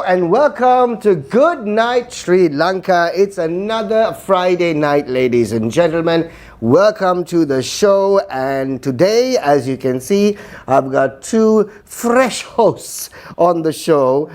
and welcome to Good Night Sri Lanka. It's another Friday night, ladies and gentlemen. Welcome to the show, and today, as you can see, I've got two fresh hosts on the show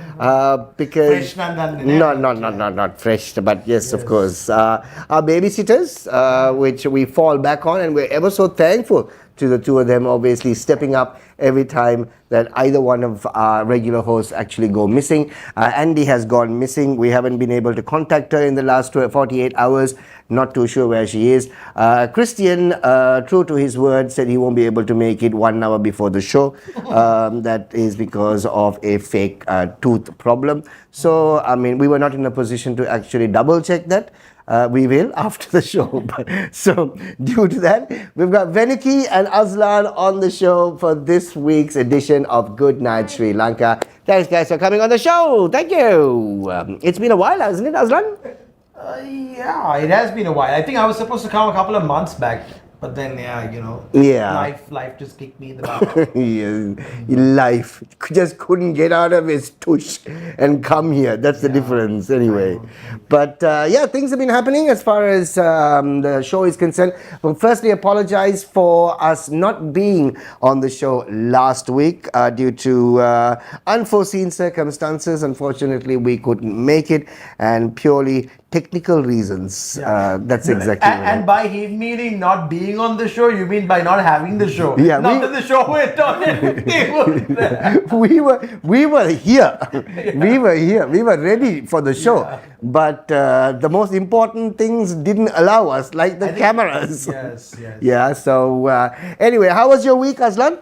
because not fresh, but yes, of course, our babysitters, which we fall back on, and we're ever so thankful to the two of them, obviously stepping up every time that either one of our regular hosts actually go missing. Andy has gone missing. We haven't been able to contact her in the last 48 hours. Not too sure where she is. Christian, true to his word, said he won't be able to make it 1 hour before the show. That is because of a fake tooth problem. So, I mean, we were not in a position to actually double check that. We will after the show. So, due to that, we've got Venuki and Azlan on the show for this week's edition of Good Night Sri Lanka. Thanks, guys, for coming on the show. Thank you. It's been a while, hasn't it, Azlan? Yeah, it has been a while. I think I was supposed to come a couple of months back. But then, life just kicked me in the butt. Life just couldn't get out of his tush and come here. That's the difference, anyway. But things have been happening as far as the show is concerned. Well, firstly, apologize for us not being on the show last week due to unforeseen circumstances. Unfortunately, we couldn't make it, and purely technical reasons. That's exactly and by him meaning not being on the show, you mean by not having the show? Yeah, not that the show went on. we were here. We were here. We were ready for the show. Yeah. But the most important things didn't allow us, like the cameras. Yes. Yeah. So anyway, how was your week, Azlan?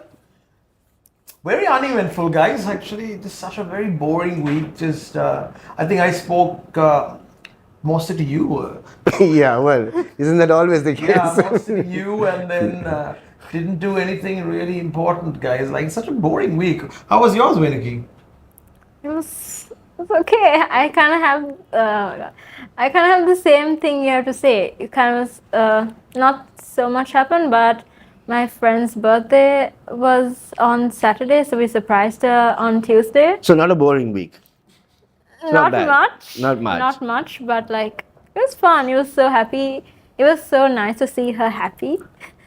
Very uneventful, guys. Actually, just such a very boring week. Just I think I spoke mostly to you. Yeah, well, isn't that always the case? Yeah, mostly to you, and then didn't do anything really important, guys. Like, such a boring week. How was yours, Venuki? It was okay. I kind of have the same thing you have to say. It kind of not so much happened, but my friend's birthday was on Saturday, so we surprised her on Tuesday. So not a boring week. Not much, but like it was fun. It was so happy. It was so nice to see her happy.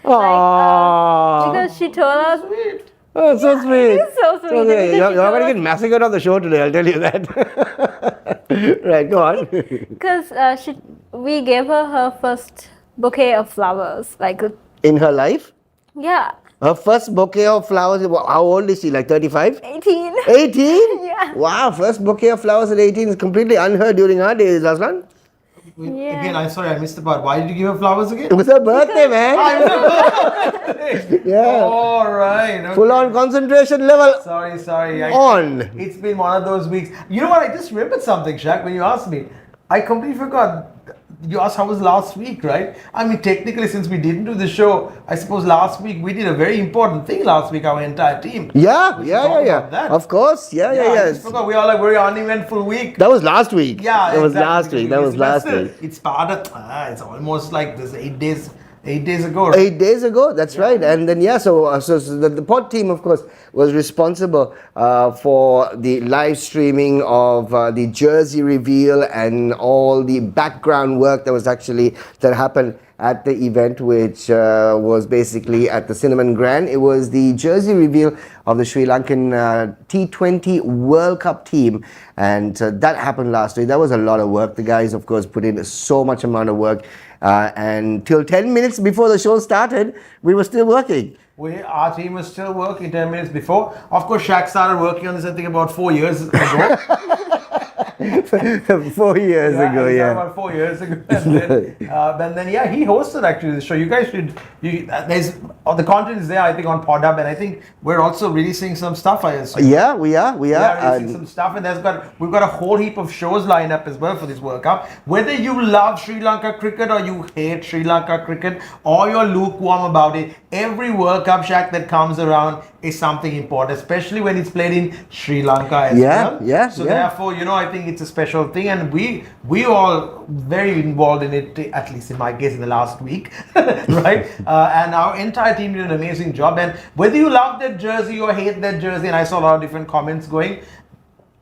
Because she told us. Oh, so sweet. It's so sweet. Okay. You're going to get massacred on the show today, I'll tell you that. Right, go on. Because we gave her first bouquet of flowers. In her life? Yeah. Her first bouquet of flowers, how old is she? Like 35? 18. 18? Yeah. Wow, first bouquet of flowers at 18 is completely unheard during her days, Azlan. Yeah. Again, I'm sorry, I missed the part. Why did you give her flowers again? It was her birthday, man. Yeah. All right. Okay. Full on concentration level. Sorry. It's been one of those weeks. You know what? I just remembered something, Shaq, when you asked me. I completely forgot. You asked how was last week, right? I mean, technically, since we didn't do the show, I suppose last week we did a very important thing last week, our entire team. Yeah. That. Of course. Yeah. I just forgot. We all had a very uneventful week. That was last week. Yeah, That was last week. It's part of, it's almost like this 8 days. 8 days ago. Right? 8 days ago, that's right. And then, so the pod team, of course, was responsible for the live streaming of the jersey reveal and all the background work that happened at the event, which was basically at the Cinnamon Grand. It was the jersey reveal of the Sri Lankan T20 World Cup team, and that happened last week. That was a lot of work. The guys, of course, put in so much amount of work, and till 10 minutes before the show started, we were still working. Our team was still working 10 minutes before. Of course, Shaq started working on this, I think, about 4 years ago. 4 years ago, yeah. About 4 years ago. And then, he hosted actually the show. You guys should, the content is there, I think, on Podhub, and I think we're also releasing some stuff, I assume. Yeah, we are. We are releasing some stuff, and we've got a whole heap of shows lined up as well for this World Cup. Whether you love Sri Lanka cricket or you hate Sri Lanka cricket or you're lukewarm about it, every World Cup, Shaq, that comes around is something important, especially when it's played in Sri Lanka as well. So therefore, I think it's a special thing, and we all very involved in it, at least in my case, in the last week, right? And our entire team did an amazing job. And whether you love that jersey or hate that jersey, and I saw a lot of different comments going,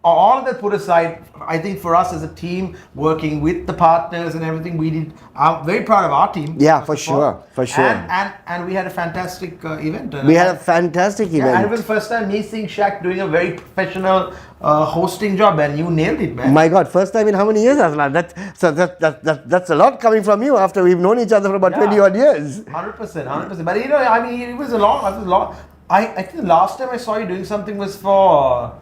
all of that put aside, I think for us as a team, working with the partners and everything, we did. I'm very proud of our team. Yeah, first for of sure, all. for sure. And we had a fantastic event. We had a fantastic Yeah, and it event. was the first time me seeing Shaq doing a very professional hosting job, and you nailed it, man. My God, first time in how many years, Azlan? That's a lot coming from you after we've known each other for about 20 odd years. 100%, 100%. But you know, I mean, it was a long. I think the last time I saw you doing something was for.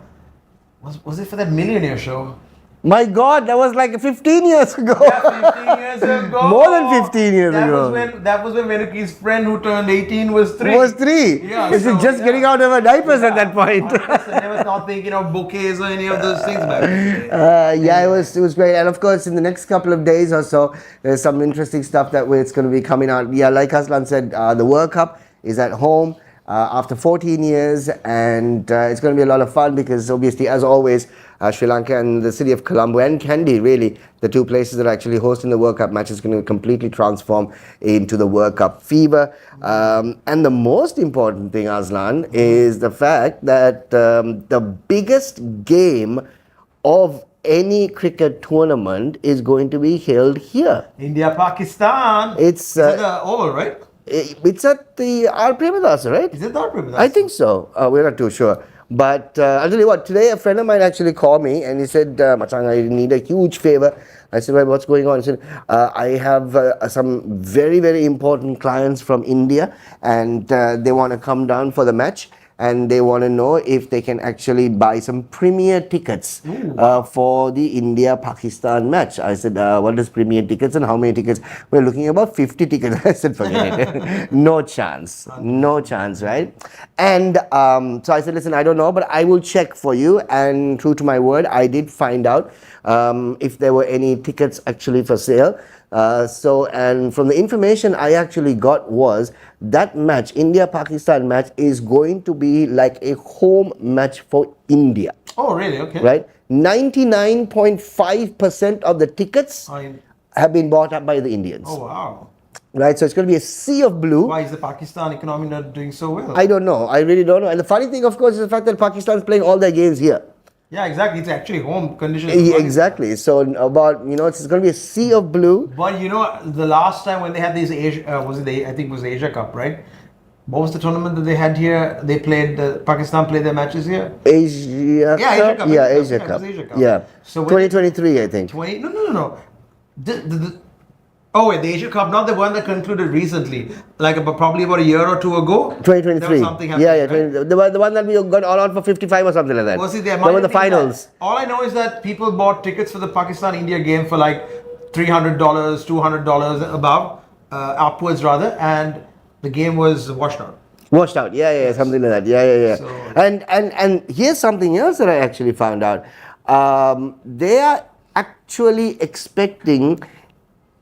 Was it for that Millionaire show? My God, that was like 15 years ago. Yeah, 15 years ago. More than 15 years ago. That was when Venuki's friend who turned 18 was 3. Was 3. Yeah, Is it just getting out of her diapers at that point? I was not thinking of bouquets or any of those things, man. Yeah, it was great. And of course, in the next couple of days or so, there's some interesting stuff it's going to be coming out. Yeah, like Azlan said, the World Cup is at home. After 14 years, and it's going to be a lot of fun because obviously, as always, Sri Lanka and the city of Colombo and Kandy, really, the two places that are actually hosting the World Cup match is going to completely transform into the World Cup fever. And the most important thing, Azlan, is the fact that the biggest game of any cricket tournament is going to be held here. India, Pakistan. It's the Oval, right? It's at the R. Premadasa, right? Is it the R. Premadasa? I think so. We're not too sure. But I'll tell you what, today a friend of mine actually called me and he said, Machang, I need a huge favor. I said, well, what's going on? He said, I have some very, very important clients from India and they want to come down for the match. And they want to know if they can actually buy some premier tickets for the India-Pakistan match. I said, what is premier tickets and how many tickets? We're looking at about 50 tickets. I said, forget it. No chance. No chance, right? And so I said, listen, I don't know, but I will check for you. And true to my word, I did find out if there were any tickets actually for sale. And from the information I actually got was that match, India-Pakistan match, is going to be like a home match for India. Oh, really? Okay. Right? 99.5% of the tickets have been bought up by the Indians. Oh, wow. Right? So it's going to be a sea of blue. Why is the Pakistan economy not doing so well? I don't know. I really don't know. And the funny thing, of course, is the fact that Pakistan is playing all their games here. Yeah, exactly. It's actually home conditions. Exactly. So it's going to be a sea of blue. But the last time when they had these I think it was the Asia Cup, right? What was the tournament that they had here? They played Pakistan played their matches here. Asia Cup. Asia Cup. Yeah, Asia Cup. Asia Cup. Yeah. So 2023, I think. No. Oh wait, the Asia Cup, not the one that concluded recently, probably about a year or two ago. 2023. There was something happening, right? The one that we got all out for 55 or something like that. Was it there were the finals. All I know is that people bought tickets for the Pakistan-India game for like $300, $200 above, upwards rather, and the game was washed out. Washed out, yeah, something like that, yeah. So, and here's something else that I actually found out. They are actually expecting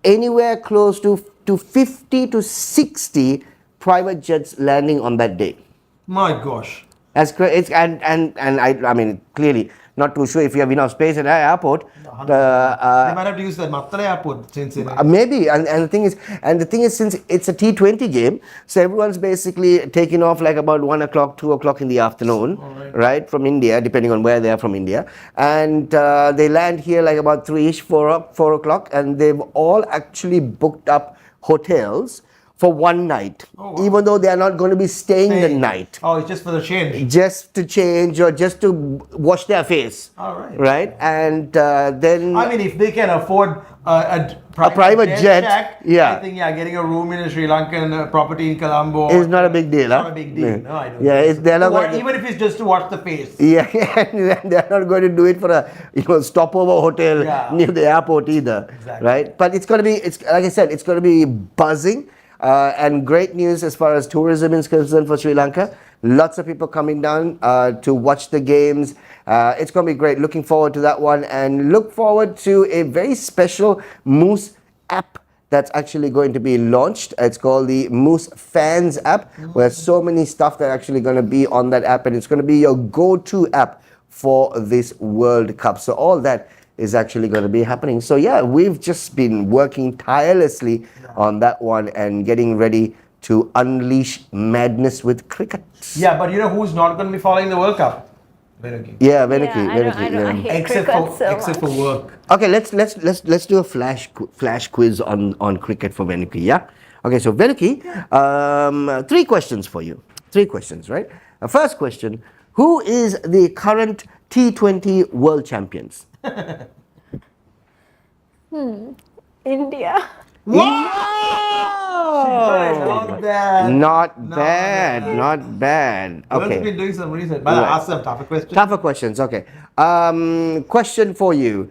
anywhere close to 50 to 60 private jets landing on that day. My gosh. That's great. I mean, clearly, not too sure if you have enough space at our airport. They might have to use that Mattala airport since maybe, and the thing is, since it's a T20 game, so everyone's basically taking off like about 1 o'clock, 2 o'clock in the afternoon, right, from India, depending on where they are from India, and they land here like about 3ish, 4 o'clock, and they've all actually booked up hotels for one night, even though they are not going to be staying the night. Oh, it's just for the change. Just to change or just to wash their face. All right. Right? And then... I mean, if they can afford a private jet, check, I think, getting a room in a Sri Lankan property in Colombo is not a big deal. Not a big deal. No, I don't they're not even if it's just to wash the face. Yeah, they're not going to do it for a stopover hotel near the airport either. Exactly. Right? But it's going to be, like I said, it's going to be buzzing. And great news as far as tourism is concerned for Sri Lanka. Lots of people coming down to watch the games. It's going to be great. Looking forward to that one, and look forward to a very special Moose app that's actually going to be launched. It's called the Moose Fans app, where so many stuff that are actually going to be on that app, and it's going to be your go-to app for this World Cup. So all that is actually going to be happening. So yeah, we've just been working tirelessly on that one and getting ready to unleash madness with cricket. Yeah, but who's not going to be following the World Cup? Venuki. Yeah, Venuki. Yeah, I don't. I yeah. hate Except cricket for so except for much. work. Okay, let's do a flash quiz on cricket for Venuki. Yeah. Okay, so Venuki, three questions for you. Three questions, right? First question: who is the current T20 world champions? India. Not bad. Not bad. Not bad. Girls have Okay. been doing some research. But Right. I asked them tougher questions. Tougher questions. Okay. Question for you.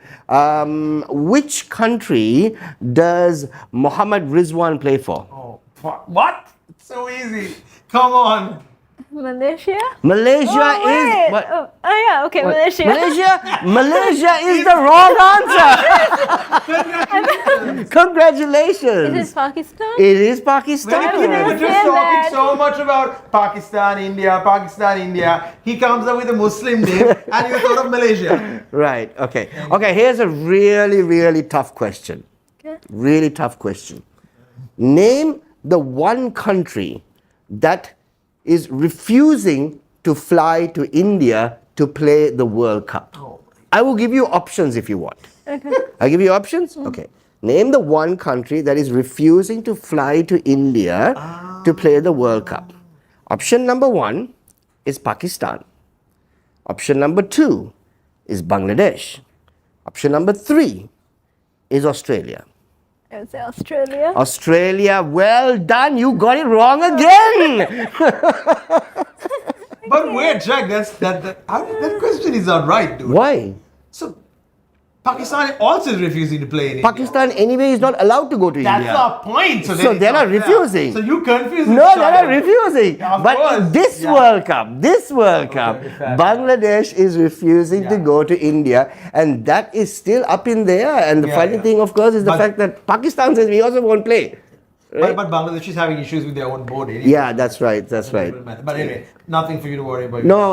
Which country does Mohammad Rizwan play for? Oh, fuck. What? So easy. Come on. Malaysia. Malaysia Oh, is wait. what? Oh yeah. Okay, What? Malaysia. Malaysia is the wrong answer. Is Congratulations. it Pakistan? It is Pakistan. I We was were just say talking that. so much about Pakistan, India. He comes up with a Muslim name and you thought of Malaysia. Right. Okay. Okay. Here's a really tough question. Okay. Really tough question. Name the one country that is refusing to fly to India to play the World Cup. I will give you options if you want. Okay. I'll give you options? Okay. Name the one country that is refusing to fly to India to play the World Cup. Option number 1 is Pakistan. Option number 2 is Bangladesh. Option number 3 is Australia. I would say Australia. Australia, well done. You got it wrong again. But wait, Jack, that question is not right, dude. Why? So Pakistan also is refusing to play in India. Pakistan anyway is not allowed to go to That's India. our point. So then it's they're not fair. refusing. So you confuse No, each they're not other. refusing. Yeah, of But course. in this Yeah. World Cup, fair. Bangladesh is refusing to Yeah. go to India, and that is still up in the air. And the Yeah, funny yeah. thing, of course, is the But- fact that Pakistan says we also won't play. But Bangladesh is having issues with their own board. Anyway. Yeah, that's right. That's right. But anyway, nothing for you to worry about. No.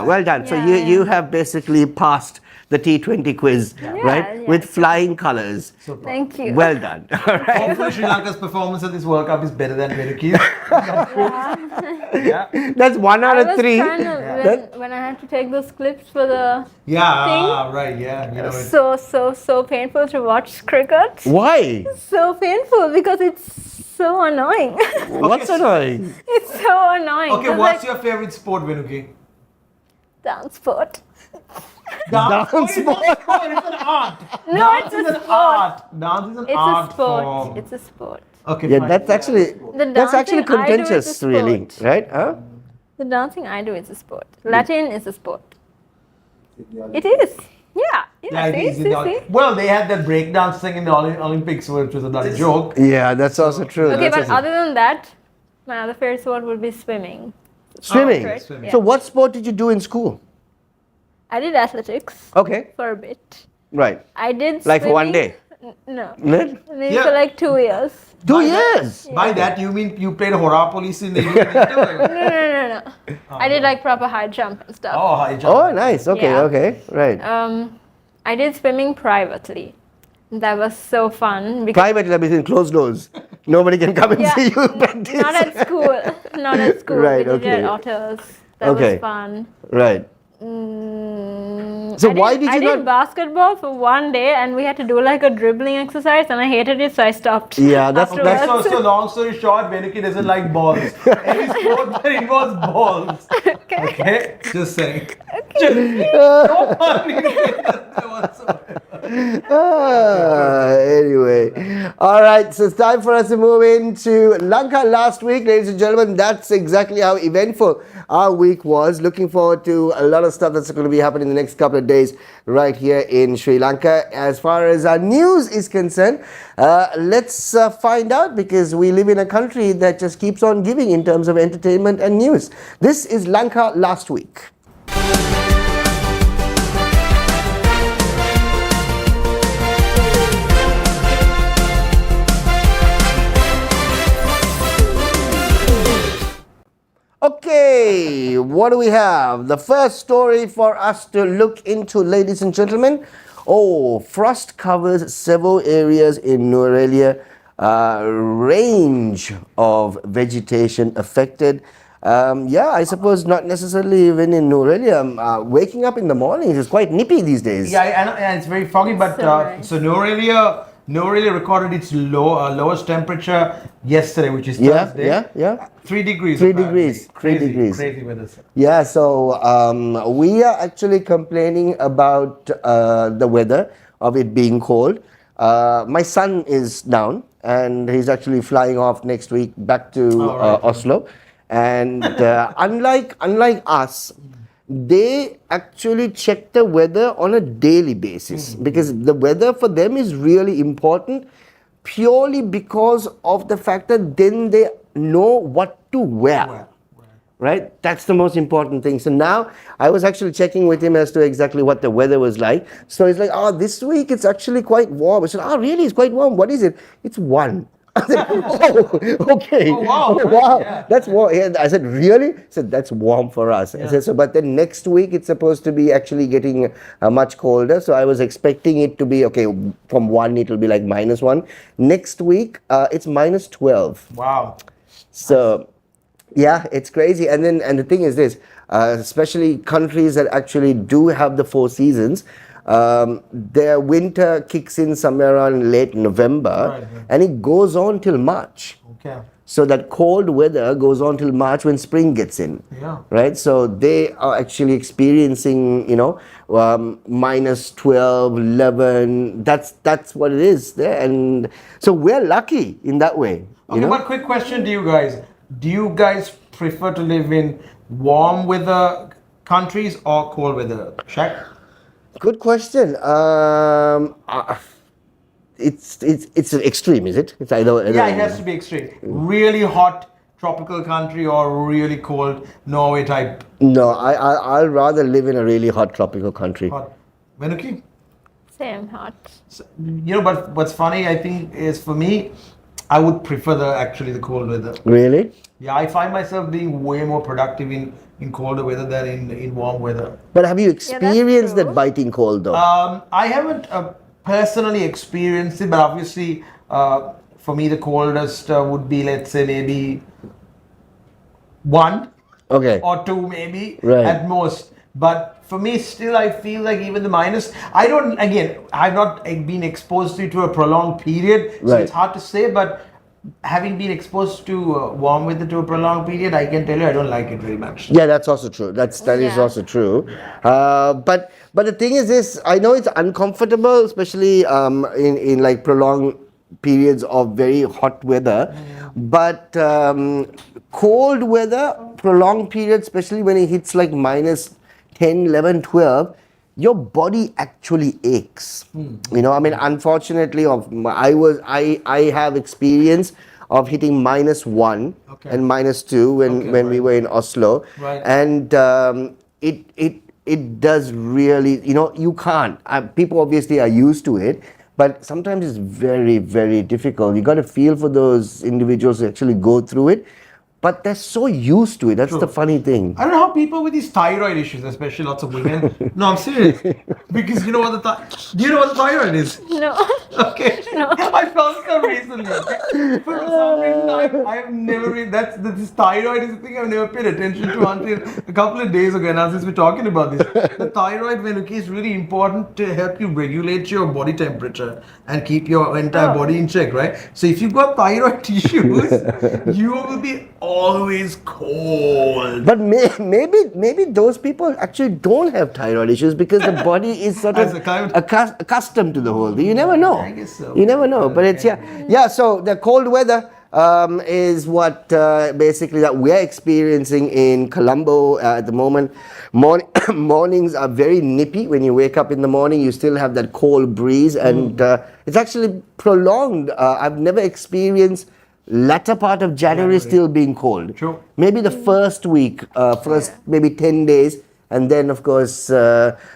Well done. So Yeah, you yeah. have basically passed the T20 quiz, right? yeah. With flying colors. Thank you. Well done. All right. Hopefully Sri Lanka's performance at this World Cup is better than Venuki's. Yeah. That's 1 out I of was 3. trying to, when I had to take those clips for the Yeah, right, yeah. You know, it's- so painful to watch cricket. Why? So painful because it's so annoying. What's so- annoying? It's so annoying. Okay, 'cause, what's like, your favorite sport, Venuki? dance sport? Dance It's not a sport, it's an art. No, Dance it's is a an sport. art. Dance is an It's art a sport. form. It's a sport. Okay, Yeah, fine. that's actually The that's actually dancing I do is a contentious, really, sport. right? Huh? The dancing I do is a sport. Latin is a sport. It is. Yeah. Yeah, it see, is. see. Well, they had that breakdance thing in the Olympics, which was a bloody joke. Yeah, that's also true. Okay, That's but also- other than that, my other favorite sport would be swimming. swimming. Right? swimming. Yeah. So, what sport did you do in school? I did athletics Okay, for a bit. right. I did Like for one swimming- day. No. Right? Maybe Yeah. for like 2 years. 2 By that- years. By that, you mean you played horror police in the Indian winter? No. I did like proper high jump and stuff. Oh, high jump. Oh, nice. Okay, Yeah. okay, right. I did swimming privately. That was so fun because Private lab is in closed doors. Nobody can come and yeah, see you practice. not at school. Not at school. Right, We did it okay. at Otters. That Okay. was fun. Right. So I why did I you did not? basketball for one day and we had to do like a dribbling exercise and I hated it so I stopped. Yeah, that's- afterwards. So long story short, Venuki doesn't like balls. Any sport that involves balls. Okay? Just saying. Just, no fun. Anyway, all right. So it's time for us to move into Lanka last week, ladies and gentlemen. That's exactly how eventful our week was. Looking forward to a lot of stuff that's going to be happening in the next couple of days right here in Sri Lanka. As far as our news is concerned, let's find out because we live in a country that just keeps on giving in terms of entertainment and news. This is Lanka last week. Okay, what do we have? The first story for us to look into, ladies and gentlemen. Oh, frost covers several areas in Nuwara. Range of vegetation affected. Yeah, I suppose not necessarily even in Norelia. Waking up in the mornings is quite nippy these days. Yeah, and it's very foggy. But So nice. so Norelia recorded its lowest temperature yesterday, which is Yeah, Thursday. yeah. 3 degrees. 3 apparently. degrees, 3 degrees. Crazy weather. Sir. Yeah, so we are actually complaining about the weather of it being cold. My son is down and he's actually flying off next week back to Oh, right. Oslo. And unlike us, they actually check the weather on a daily basis because the weather for them is really important purely because of the fact that then they know what to wear. Right? That's the most important thing. So now I was actually checking with him as to exactly what the weather was like. So he's like, oh, this week it's actually quite warm. I said, oh, really? It's quite warm. What is it? It's 1. I said, oh, okay. Oh, wow. Oh, wow. Yeah. That's warm. Yeah, I said, really? He said, that's warm for us. I said, so, but then next week it's supposed to be actually getting much colder. So I was expecting it to be, okay, from 1, it'll be like -1. Next week, it's -12. Wow. So, yeah, it's crazy. And the thing is this, especially countries that actually do have the 4 seasons, their winter kicks in somewhere around late November, Right. and it goes on till March. Okay. So that cold weather goes on till March when spring gets in. Yeah. Right? So they are actually experiencing, -12, 11. That's what it is there. And so we're lucky in that way. Okay, but quick question to you guys. Do you guys prefer to live in warm weather countries or cold weather? Shaq? Good question. It's an extreme, is it? It's either. Yeah, it has to be extreme. Really hot tropical country or really cold Norway type No, I'll rather live in a really hot tropical country. hot. Venuki? Same hot. So, but what's funny, I think, is for me, I would prefer the cold weather. Really? Yeah, I find myself being way more productive in colder weather than in warm weather. But have you experienced true. that biting cold though? I haven't personally experienced it, but obviously, for me, the coldest would be, let's say, maybe 1 Okay. or 2, maybe Right. at most. But for me, still, I feel like even the minus. I've not been exposed to it to a prolonged period, so Right. it's hard to say. But having been exposed to warm weather to a prolonged period, I can tell you I don't like it very much. Yeah, that's also true. That is Yeah. also true. But the thing is this, I know it's uncomfortable, especially in like prolonged periods of very hot weather. But cold weather, prolonged periods, especially when it hits like -10, 11, 12, your body actually aches. I mean, unfortunately, I have experience of hitting -1 Okay. and -2 when we were in Oslo, Right. and it does really, you can't. People obviously are used to it, but sometimes it's very, very difficult. You got to feel for those individuals who actually go through it. But they're so used to it. That's the funny thing. I don't know how people with these thyroid issues, especially lots of women. No, I'm serious. Because you know what do you know what the thyroid is? No. Okay. I found some recently. For some reason, I have never read this thyroid is a thing I've never paid attention to until a couple of days ago. Now since we're talking about this, the thyroid, Venuki, is really important to help you regulate your body temperature and keep your entire body in check, right? So if you've got thyroid issues, you will be always cold. But maybe those people actually don't have thyroid issues because the body is sort As of a kind- accustomed to the whole thing. You never know. I guess so. You never know. But it's yeah. So the cold weather is what basically that we're experiencing in Colombo at the moment. Mornings are very nippy. When you wake up in the morning, you still have that cold breeze, and it's actually prolonged. I've never experienced latter part of January still being cold. True. Maybe the first week, first maybe 10 days, and then of course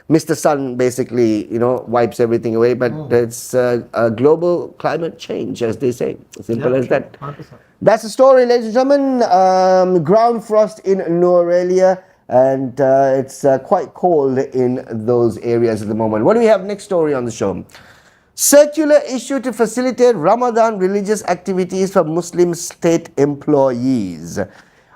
Mr. Sun basically wipes everything away. But it's a global climate change, as they say. Simple as that. 100%. That's the story, ladies and gentlemen. Ground frost in Norelia, and it's quite cold in those areas at the moment. What do we have next story on the show? Circular issue to facilitate Ramadan religious activities for Muslim state employees.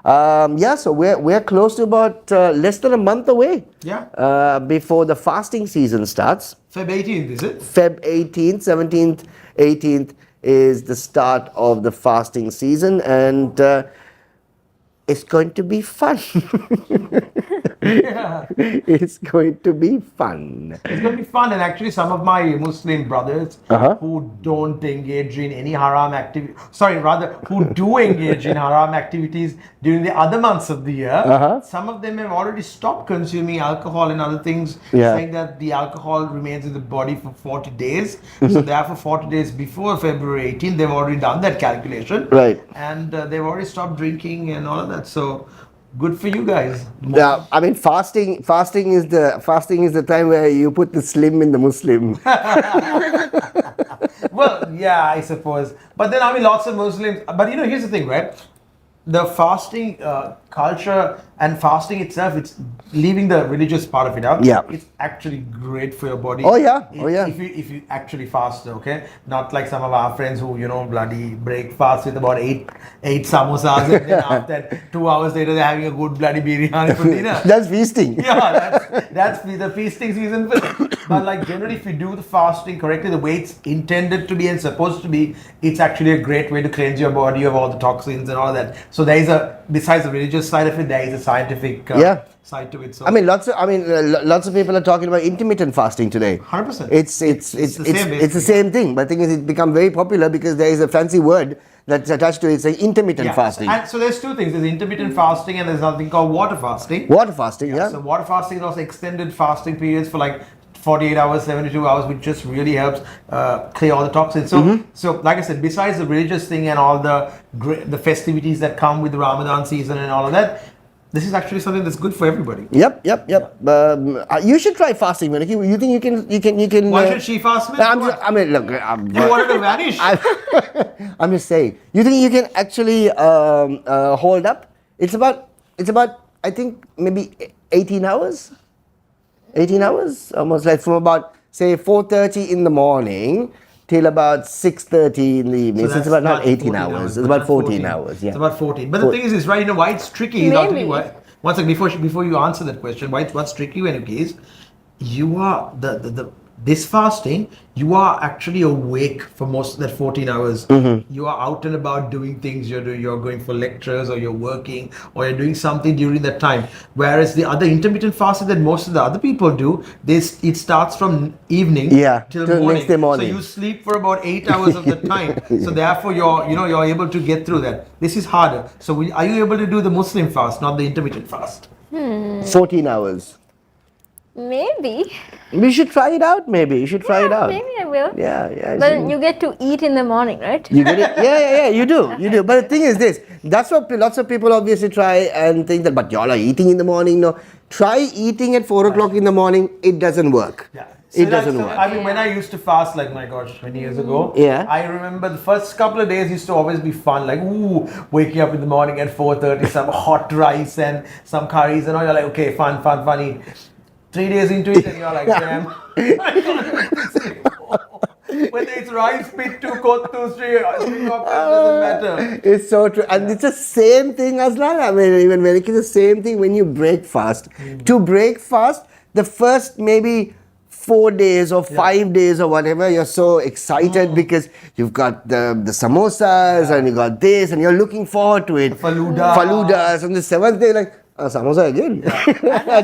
So we're close to about less than a month away. Yeah. Before the fasting season starts. Feb 18th, is it? Feb 18th, 17th, 18th is the start of the fasting season, and it's going to be fun. Yeah. It's going to be fun. It's going to be fun, and actually some of my Muslim brothers who don't engage in any haram activity, who do engage in haram activities during the other months of the year, some of them have already stopped consuming alcohol and other things, saying that the alcohol remains in the body for 40 days. So therefore 40 days before February 18th, they've already done that calculation. Right. And they've already stopped drinking and all of that. So good for you guys. Yeah, I mean fasting is the time where you put the slim in the Muslim. Well, yeah, I suppose. But then, I mean, lots of Muslims. But here's the thing, right? The fasting culture and fasting itself, it's leaving the religious part of it out. Yeah. It's actually great for your body. Oh, yeah. If you actually fast, okay? Not like some of our friends who, bloody break fast with about eight samosas and then after 2 hours later they're having a good bloody biryani for dinner. That's feasting. Yeah, that's the feasting season. But like generally, if you do the fasting correctly, the way it's intended to be and supposed to be, it's actually a great way to cleanse your body of all the toxins and all that. So there is besides the religious side of it, there is a scientific side to it. So I mean, lots of people are talking about intermittent fasting today. 100%. It's the same thing. But the thing is, it's become very popular because there is a fancy word that's attached to it saying intermittent fasting. And so there's two things. There's intermittent fasting and there's something called water fasting. Water fasting, yeah. So water fasting is also extended fasting periods for like 48 hours, 72 hours, which just really helps clear all the toxins. So like I said, besides the religious thing and all the festivities that come with the Ramadan season and all of that, this is actually something that's good for everybody. Yep. You should try fasting, Venuki. You think you can? Why should she fast? Look. You wanted to vanish? I'm just saying. You think you can actually hold up? It's about I think maybe 18 hours. 18 hours, almost like from about say 4:30 in the morning till about 6:30 in the evening. So it's about not 18 hours. It's about 14 hours. Yeah, it's about 14. But the thing is right, why it's tricky is, I'll tell you why. One second, before you answer that question, what's tricky when it is, you are this fasting, you are actually awake for most of that 14 hours. You are out and about doing things. You're going for lectures, or you're working, or you're doing something during that time. Whereas the other intermittent fasting that most of the other people do, it starts from evening till morning. Next day morning. So you sleep for about 8 hours of the time. So therefore you're able to get through that. This is harder. So are you able to do the Muslim fast, not the intermittent fast? 14 hours. Maybe. We should try it out. Maybe you should try it out. Maybe I will. Yeah. But you get to eat in the morning, right? You get it? Yeah. You do. But the thing is this. That's what lots of people obviously try and think that. But y'all are eating in the morning. No. Try eating at 4 o'clock in the morning. It doesn't work. Yeah. It doesn't work. I mean, when I used to fast, like, my gosh, many years ago, I remember the first couple of days used to always be fun. Like, waking up in the morning at 4:30, some hot rice and some curries and all. You're like, okay, fun, eat. 3 days into it and you're like, damn. Whether it's rice, pittu, kottu, doesn't matter. It's so true. And it's the same thing, Azlan. I mean, even when it's the same thing when you break fast. To break fast, the first maybe 4 days or 5 days or whatever, you're so excited because you've got the samosas and you got this and you're looking forward to it. Faludas. And the 7th day, like, samosa again.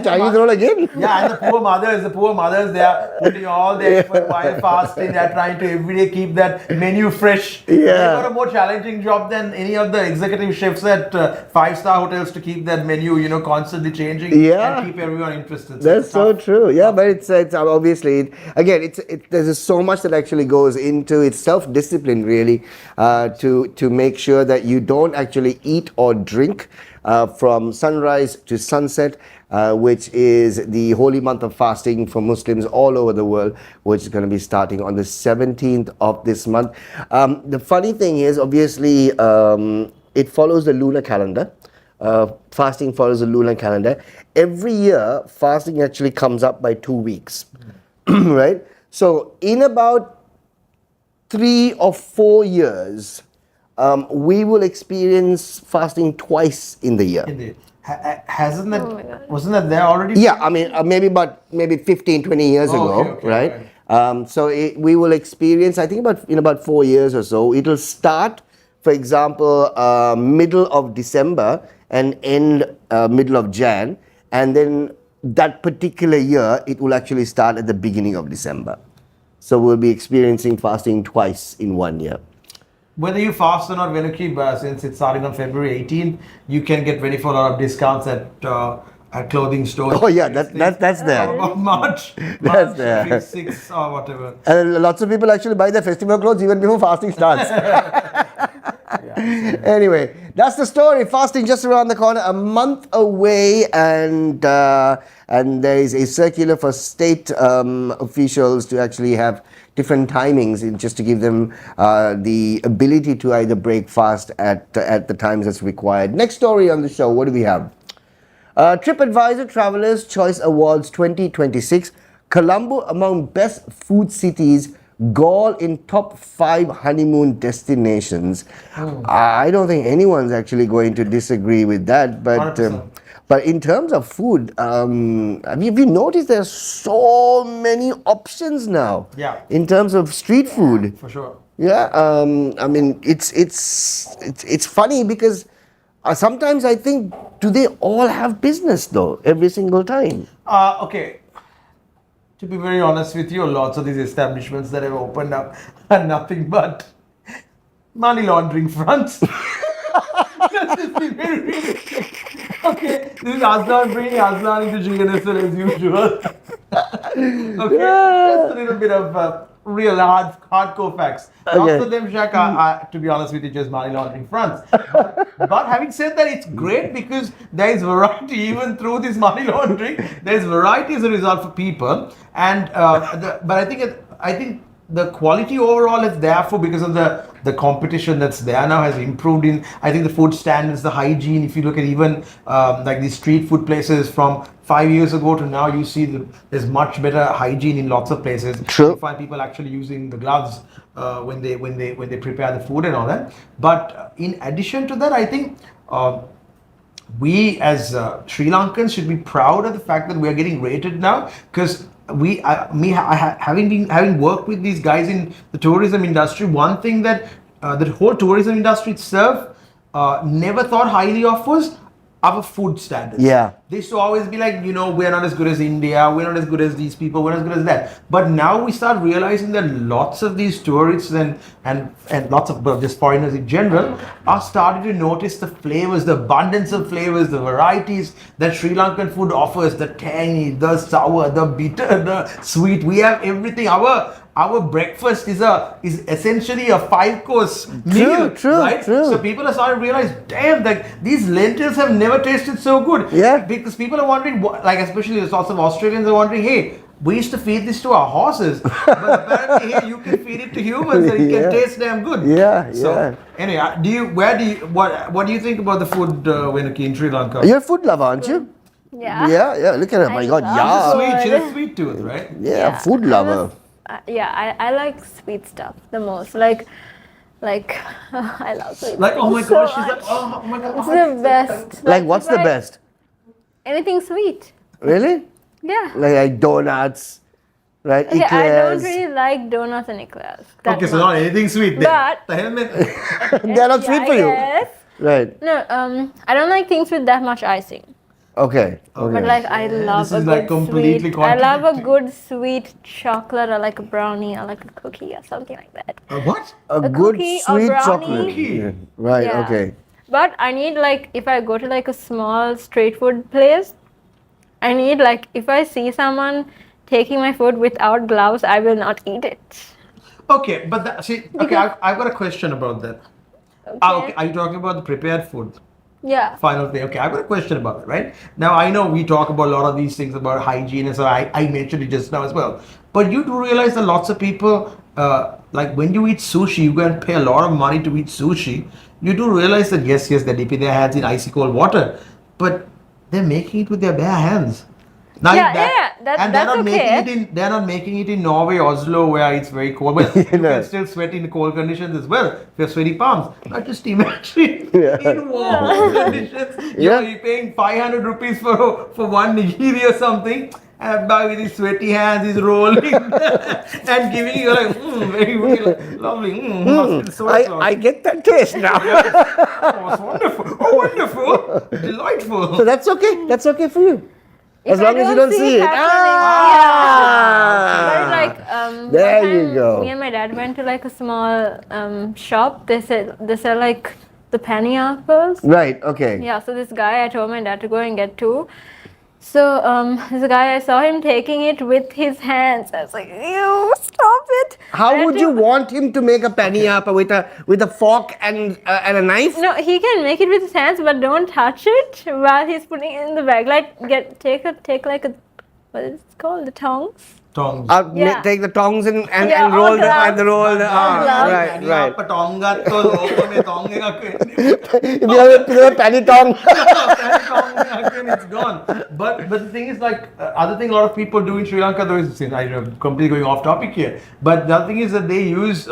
Chinese roll again. Yeah, and the poor mothers, they are putting all their effort while fasting. They are trying to every day keep that menu fresh. Yeah. They've got a more challenging job than any of the executive chefs at 5-star hotels to keep that menu, constantly changing and keep everyone interested. So that's so true. Yeah, but it's obviously, again, there's so much that actually goes into it's self-discipline really to make sure that you don't actually eat or drink from sunrise to sunset, which is the holy month of fasting for Muslims all over the world, which is going to be starting on the 17th of this month. The funny thing is, obviously, it follows the lunar calendar. Fasting follows the lunar calendar. Every year, fasting actually comes up by 2 weeks, right? So in about 3 or 4 years, we will experience fasting twice in the year. Indeed. Hasn't that, Oh my God. wasn't that there already? Yeah, I mean, maybe 15, 20 years Oh, ago, okay, right? right. So we will experience, I think in about 4 years or so, it'll start, for example, middle of December and end middle of Jan, and then that particular year, it will actually start at the beginning of December. So we'll be experiencing fasting twice in 1 year. Whether you fast or not, Venuki, since it's starting on February 18th, you can get ready for a lot of discounts at clothing stores. Oh yeah, that's there. About March That's there. 6 or whatever. And lots of people actually buy their festival clothes even before fasting starts. Anyway, that's the story. Fasting just around the corner, a month away, and there is a circular for state officials to actually have different timings, just to give them the ability to either break fast at the times that's required. Next story on the show, what do we have? TripAdvisor Travelers Choice Awards 2026. Colombo among best food cities. Gaul in top 5 honeymoon destinations. I don't think anyone's actually going to disagree with that. But 100%. but in terms of food, have you noticed there's so many options now? Yeah. In terms of street food. For sure. Yeah, I mean, it's funny because sometimes I think, do they all have business though, every single time? Okay. To be very honest with you, lots of these establishments that have opened up are nothing but money laundering fronts. Let's just be very realistic. Okay, this is Azlan bringing Azlan into Gnsl as usual. Okay, just a little bit of real hardcore facts. Lots Okay. of them, Shaq, are, to be honest with you, just money laundering fronts. But having said that, it's great because there is variety even through this money laundering. There is variety as a result for people, and but I think the quality overall is therefore because of the competition that's there now has improved in, I think, the food standards, the hygiene. If you look at even like these street food places from 5 years ago to now, you see that there's much better hygiene in lots of places. True. You find people actually using the gloves when they prepare the food and all that. But in addition to that, I think we as Sri Lankans should be proud of the fact that we are getting rated now, because having worked with these guys in the tourism industry, one thing that the whole tourism industry itself never thought highly of was our food standards. Yeah. They used to always be like, we're not as good as India, we're not as good as these people, we're not as good as that. But now we start realizing that lots of these tourists and lots of just foreigners in general are starting to notice the flavors, the abundance of flavors, the varieties that Sri Lankan food offers, the tangy, the sour, the bitter, the sweet. We have everything. Our breakfast is essentially a 5-course meal, True. right? So people are starting to realize, damn, like these lentils have never tasted so good. Yeah. Because people are wondering, like especially the lots of Australians are wondering, hey, we used to feed this to our horses, but apparently here you can feed it to humans and it Yeah. can taste damn good. Yeah, So yeah. anyway, what do you think about the food, Venuki, in Sri Lanka? You're a food lover, aren't you? Yeah. Yeah. Look at her. My I God, love yeah. food. She's a sweet tooth, right? Yeah, food lover. I like sweet stuff the most. Like I love sweet. Like, oh my so gosh, she's much. like, oh my god. It's the best. Like, what's if the I- best? Anything sweet. Really? Yeah. Like donuts, right? Okay, I don't Eclairs. really like donuts and eclairs. that Okay, so much. not anything sweet then. But- The hell, man. They're not sweet for you. Yes. Right. No, I don't like things with that much icing. Okay. But like I love This a is good like completely sweet. I love a contradicting. good sweet chocolate or like a brownie or like a cookie or something like that. What? A good cookie or sweet brownie. chocolate. Cookie. Yeah. Right. Yeah. Okay. But I need like if I go to like a small street food place, I need like if I see someone taking my food without gloves, I will not eat it. Okay, but I've got a question about that. Okay, are you talking about the prepared food? Yeah. Final thing. Okay, I've got a question about it, right? Now, I know we talk about a lot of these things about hygiene, and so I mentioned it just now as well. But you do realize that lots of people, like when you eat sushi, you go and pay a lot of money to eat sushi. You do realize that, yes, they're dipping their hands in icy cold water, but they're making it with their bare hands. Now, Yeah, that, and they're not they're not making it in Norway, Oslo, where it's very cold. Well, you can still sweat in cold conditions as well. If you have sweaty palms. But just imagine in warm conditions, you're paying 500 rupees for one nigiri or something. And by with his sweaty hands, he's rolling and giving you like, very, very lovely. I get that taste now. Oh, it's wonderful. Oh, wonderful. Delightful. So that's okay. That's okay for you. As If long as you don't see it. But like, there one you time go. Me and my dad went to like a small shop. They sell like the penny apples. Right, okay. Yeah, so this guy, I told my dad to go and get two. So this guy, I saw him taking it with his hands. I was like, ew, stop it. How would you want him to make a penny apple with a fork and a knife? No, he can make it with his hands, but don't touch it while he's putting it in the bag. Like, take like a, what is it called? The tongs? Tongs. Take the tongs and Yeah, roll or the and gloves. roll the Gloves. right. It's If you have a penny tong. gone. But the thing is, like, other thing a lot of people do in Sri Lanka, though, is I'm completely going off topic here. But the other thing is that they use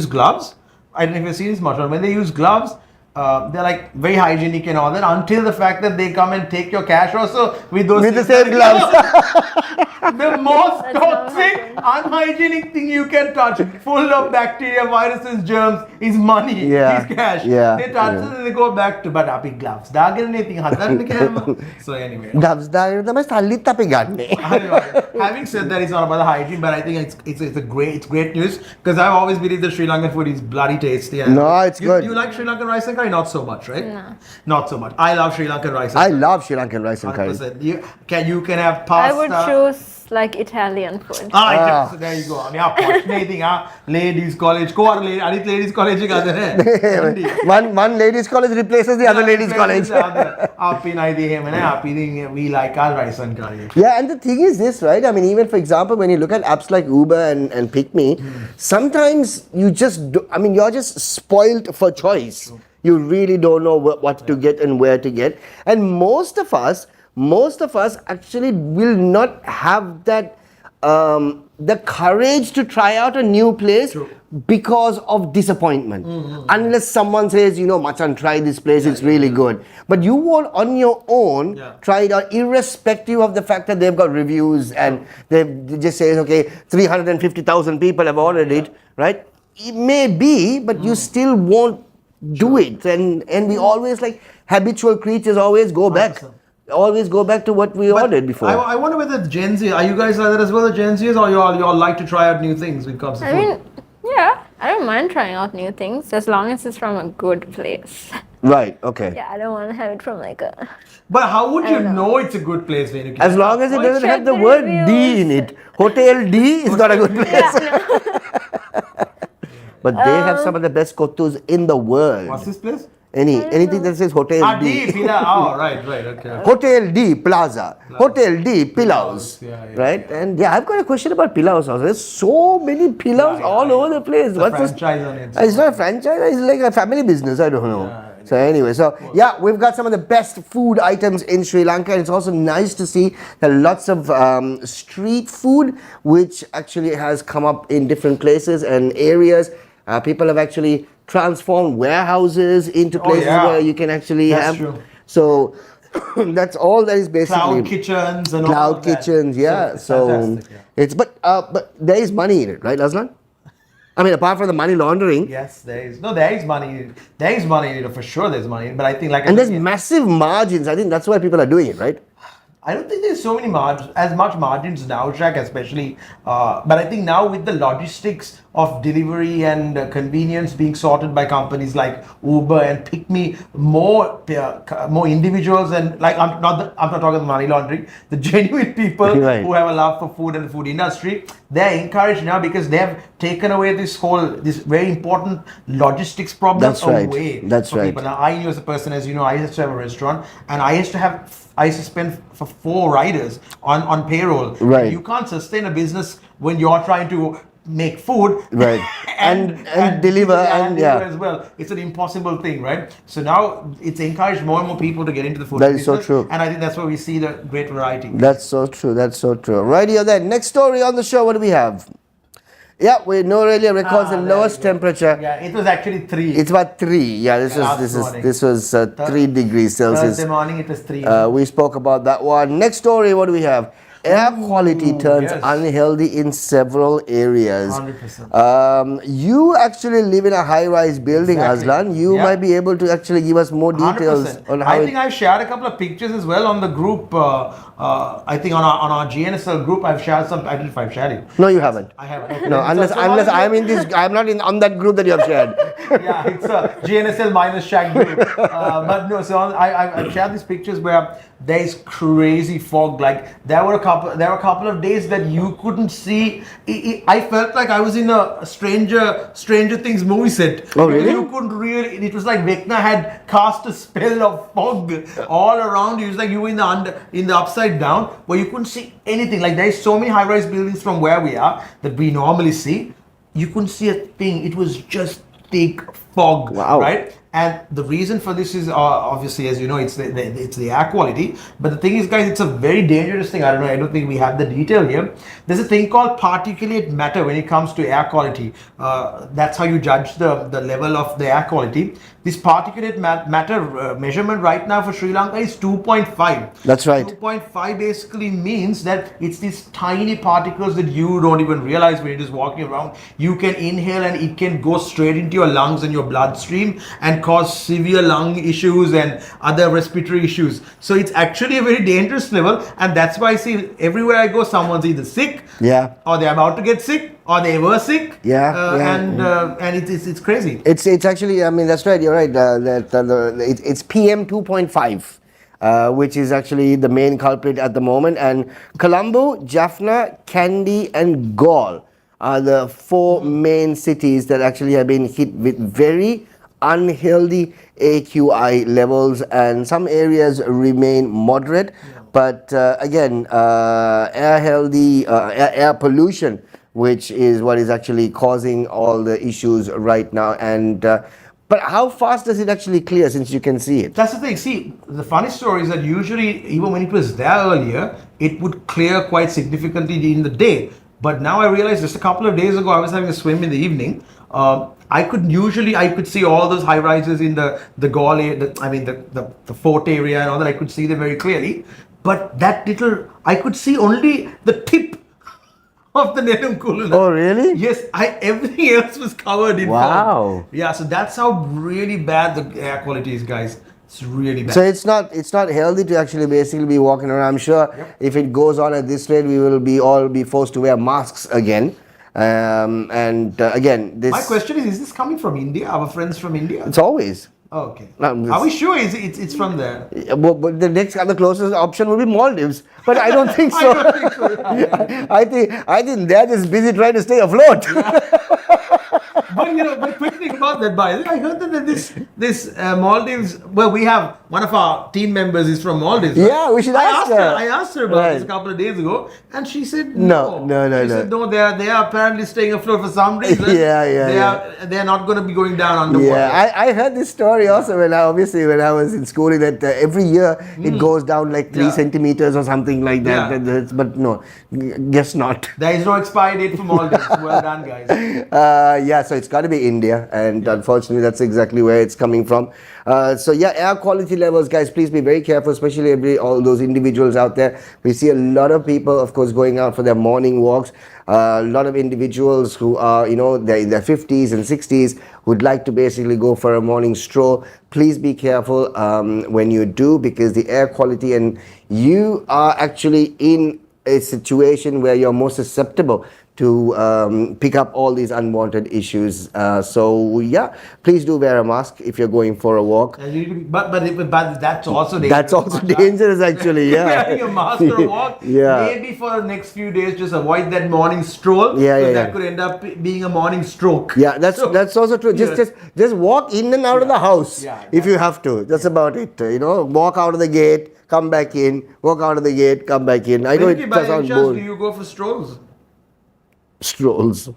gloves. I don't know if you've seen this much, but when they use gloves, they're like very hygienic and all that, until the fact that they come and take your cash also with the same gloves. The most toxic, unhygienic thing you can touch, full of bacteria, viruses, germs, is money, is cash. Yeah, They touch it and they go back to, but api gloves. So anyway. Gloves Having said that, it's not about the hygiene, but I think it's great news, because I've always believed that Sri Lankan food is bloody tasty. No, it's good. You like Sri Lankan rice and curry? Not so much, right? No. Not so much. I love Sri Lankan rice and I curry. love Sri Lankan rice and curry. 100%. You can have I pasta. would choose like Italian food. So there you go. I mean, ladies college. Ladies college. One ladies college replaces the other ladies college. We like our rice and curry. Yeah, and the thing is this, right? I mean, even for example, when you look at apps like Uber and PickMe, sometimes you're just spoiled for choice. You really don't know what to get and where to get. And most of us actually will not have that the courage to try out a new place because of disappointment. Unless someone says, Machan, try this place, it's really good. But you won't on your own try it out, irrespective of the fact that they've got reviews and they just say, okay, 350,000 people have ordered it, right? It may be, but you still won't do it. And we always, like habitual creatures, always go back. Always go back to what we ordered before. I wonder whether Gen Z, are you guys like that as well, the Gen Zs, or you all like to try out new things when it comes to food? I mean, yeah, I don't mind trying out new things as long as it's from a good place. Right, okay. Yeah, I don't want to have it from like a... But how would you know it's a good place, Venuki? As long as it doesn't check have the the word reviews. D in it. Hotel D is not a good place. Yeah, no. But they have some of the best kottus in the world. What's this place? Anything that says Hotel D. Right, okay. Hotel D Plaza. Hotel D Pilaus. Right? And I've got a question about Pilaus also. There's so many Pilaus all over the place. It's a franchise on it. It's not a franchise, it's like a family business. I don't know. So anyway, we've got some of the best food items in Sri Lanka, and it's also nice to see that lots of street food, which actually has come up in different places and areas. People have actually transformed warehouses into places where you can actually have. True. So that's all that is basically. Cloud kitchens and cloud all of that. kitchens, yeah. So it's but there is money in it, right, Azlan? I mean, apart from the money laundering. Yes, there is. No, there is money. There is money in it, for sure. There's money in it, but I think there's massive margins. I think that's why people are doing it, right? I don't think there's so many as much margins now, Shaq, especially. But I think now with the logistics of delivery and convenience being sorted by companies like Uber and PickMe, more individuals and I'm not talking about money laundering. The genuine people who have a love for food and the food industry, they're encouraged now because they have taken away this very important logistics problem away. That's for right. people. Now, I knew as a person, as you know, I used to have a restaurant and I used to spend for 4 riders on payroll. Right. You can't sustain a business when you're trying to make food, Right. And deliver, and deliver yeah. as well. It's an impossible thing, right? So now it's encouraged more and more people to get into the food That is so business, true. and I think that's where we see the great variety. That's so true. That's so true. Right here, then. Next story on the show. What do we have? Yeah, we know Australia records the There lowest you go. temperature. Yeah, it was actually 3. It's about 3. Yeah, this was 3 degrees Celsius. Thursday morning it was 3. We spoke about that one. Next story. What do we have? Air quality turns yes. unhealthy in several areas. 100%. You actually live in a high-rise building, Exactly. Azlan. You Yeah. might be able to actually give us more details 100%. on how. I think I've shared a couple of pictures as well on the group. I think on our Gnsl group, I've shared some. I don't know if I've shared it. No, you haven't. I haven't. Okay. No, unless I'm in this. I'm not on that group that you have shared. Yeah, it's a Gnsl minus Shaq group. But no, so I've shared these pictures where there's crazy fog. Like there were a couple of days that you couldn't see. I felt like I was in a Stranger Things movie set. Oh, really? You couldn't really. It was like Vecna had cast a spell of fog all around you. It was like you were in the upside down where you couldn't see anything. Like there's so many high-rise buildings from where we are that we normally see. You couldn't see a thing. It was just thick fog, Wow. right? And the reason for this is obviously, as you know, it's the air quality. But the thing is, guys, it's a very dangerous thing. I don't think we have the detail here. There's a thing called particulate matter when it comes to air quality. That's how you judge the level of the air quality. This particulate matter measurement right now for Sri Lanka is 2.5. That's right. 2.5 basically means that it's these tiny particles that you don't even realize when you're just walking around. You can inhale and it can go straight into your lungs and your bloodstream and cause severe lung issues and other respiratory issues. So it's actually a very dangerous level, and that's why I see everywhere I go, someone's either sick, Yeah. or they're about to get sick, or they were sick. Yeah, And it's crazy. It's actually, I mean, that's right. You're right. It's PM 2.5. Which is actually the main culprit at the moment. And Colombo, Jaffna, Kandy, and Galle are the 4 main cities that actually have been hit with very unhealthy AQI levels, and some areas remain moderate. But again, air pollution, which is what is actually causing all the issues right now. And but how fast does it actually clear, since you can see it? That's the thing. See, the funny story is that usually, even when it was there earlier, it would clear quite significantly in the day. But now I realize, just a couple of days ago, I was having a swim in the evening. I could see all those high rises in the Galle, the fort area and all that. I could see them very clearly. But I could see only the tip of the Nedum Kulula. Oh, really? Yes, everything else was covered in Wow. fog. Yeah, so that's how really bad the air quality is, guys. It's really bad. So it's not healthy to actually basically be walking around. I'm sure if it goes on at this rate, we will all be forced to wear masks again. Again, this. My question is this coming from India? Our friends from India? It's always. Oh, okay. No, Are we sure it's from there? But the next other closest option would be Maldives, but I don't think so. I don't think so. Yeah. I think they're just busy trying to stay afloat. But quick thing about that, by I heard that this Maldives. Well, we have one of our team members is from Maldives. Right? Yeah, we should ask her. I asked her about this a couple of days ago, and she said no. She said no. They are apparently staying afloat for some reason. They are not going to be going down underwater. Yeah, I heard this story also when I was in school, that every year it goes down like 3 centimeters or something like that. Yeah. But no, guess not. There is no expiry date for Maldives. Well done, guys. So it's got to be India, and unfortunately that's exactly where it's coming from. Air quality levels, guys, please be very careful, especially all those individuals out there. We see a lot of people, of course, going out for their morning walks. A lot of individuals who are, they're in their 50s and 60s, would like to basically go for a morning stroll. Please be careful when you do, because the air quality, and you are actually in a situation where you're more susceptible to pick up all these unwanted issues. Please do wear a mask if you're going for a walk. But that's also dangerous. That's also dangerous, actually. Yeah. Wearing a mask or a walk. Yeah. Maybe for the next few days, just avoid that morning stroll. That could end up being a morning stroke. Yeah, that's also true. Just walk in and out of the house if you have to. That's about it. Walk out of the gate, come back in. Walk out of the gate, come back in. I know it by any sounds chance, boring. do you go for strolls? Strolls.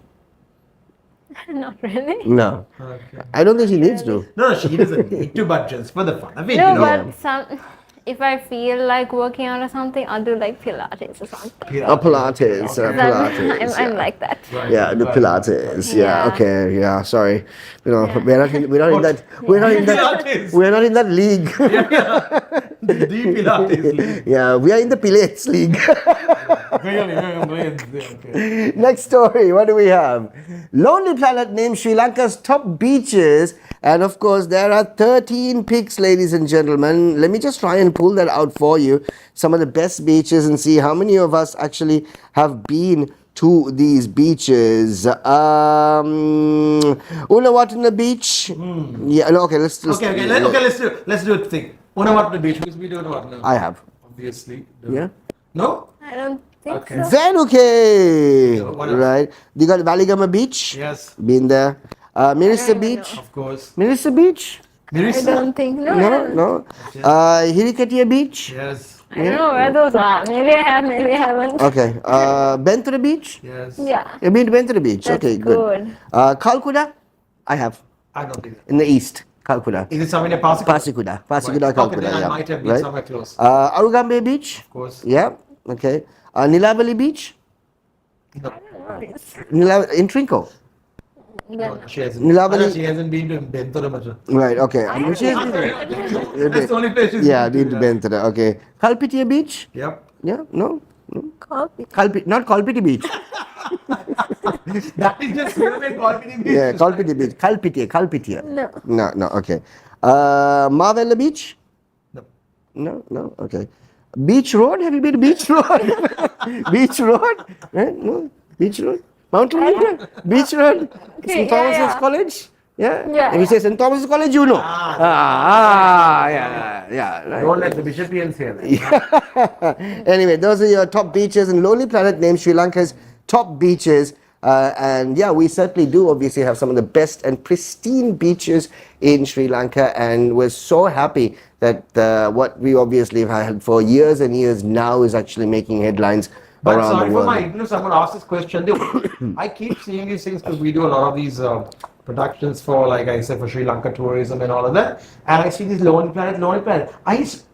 Not really. No. Okay. I don't think she needs to. No, she doesn't need to, but just for the fun of it, No, you know. but if I feel like working out or something, I'll do like Pilates or something. Pilates. Okay. Pilates. I'm yeah. like that. Right, Yeah, the right, Pilates. right. Yeah. Yeah. Okay. Yeah. Sorry. You know, Yeah. we're not in that. We're not in that. Pilates. We're not in that league. The Pilates league. Yeah, we are in the Pilates league. Really, okay. Next story. What do we have? Lonely Planet names Sri Lanka's top beaches, and of course there are 13 picks, ladies and gentlemen. Let me just try and pull that out for you. Some of the best beaches and see how many of us actually have been to these beaches. Unawatana Beach. Yeah. No, okay. Let's just. Okay, let's do a thing. Unawatana Beach, because we don't want to. I have. Obviously. Yeah. No? I don't think Okay. so. Venuki. What else? Right. You got Valigama Beach. Yes, Been there. Mirissa even Beach. of course. Mirissa Beach. I Mirissa? don't think no. No, no. Hirikatia Beach. Yes, I don't know where those are. Maybe I have, maybe I haven't. Okay. Bentura Beach. yes. Yeah. You've been to Bentura Beach. That's Okay, good. good. Kalkuda. I have I don't think so. in the east. Kalkuda. Is it somewhere near Pasig? Pasikuda. Pasikuda. Right. Okay, Kalkuda. then I Yeah. might have been Right. somewhere close. Arugambe Beach. Of course. Yeah. Okay. Nilavali Beach. No, In Trinco. no, she hasn't. Nilavali- No, she hasn't been to Bentura much. Right. Okay. She has That's the only place she's yeah, been been to Bentura. Okay. Kalpitia Beach. Yep. Yeah. No. Copy. Not Kalpiti Beach. That is just Kalpini Beach. Yeah, Kalpiti Beach. Kalpitia. No. No, okay. Marvella Beach? No. No, okay. Beach Road? Have you been to Beach Road? Beach Road? No, Beach Road? Mountain Meter? Beach Road? Okay, St. Thomas's yeah. College? Yeah? Yeah. If you say St. Thomas's College, you know. Yeah. Right. Don't let the Bishopians hear that. Anyway, those are your top beaches, and Lonely Planet named Sri Lanka's top beaches. And yeah, we certainly do obviously have some of the best and pristine beaches in Sri Lanka, and we're so happy that what we obviously have had for years and years now is actually making headlines But around sorry the for my world. ignorance, someone asked this question. I keep seeing these things because we do a lot of these productions for, like I said, for Sri Lanka tourism and all of that. And I see this Lonely Planet.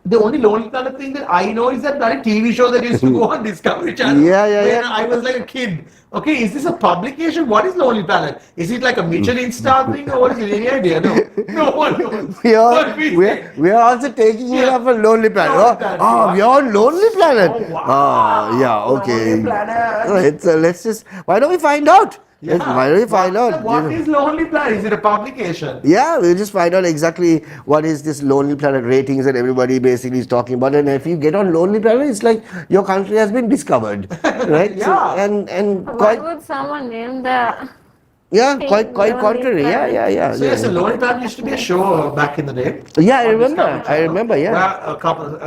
The only Lonely Planet thing that I know is that TV show that used to go on Discovery Channel. Yeah. When I was like a kid. Okay, is this a publication? What is Lonely Planet? Is it like a Michelin star thing or what is it? Any idea? No one knows. We're also taking it up for Lonely Planet. Lonely Planet, Oh, we're on Lonely Planet. Oh, wow. Oh, yeah, okay. Lonely Planet. Let's just, why don't we find out? Yeah. Why don't we find out? What is Lonely Planet? Is it a publication? Yeah, we'll just find out exactly what is this Lonely Planet ratings that everybody basically is talking about. And if you get on Lonely Planet, it's like your country has been discovered, right? Yeah. So, and Why quite, would someone name the yeah, thing quite Lonely contrary. Planet? Yeah. So yes, a Lonely Planet used to be a show back in the day. Yeah, I on remember. Discovery I Channel, remember. Yeah. Where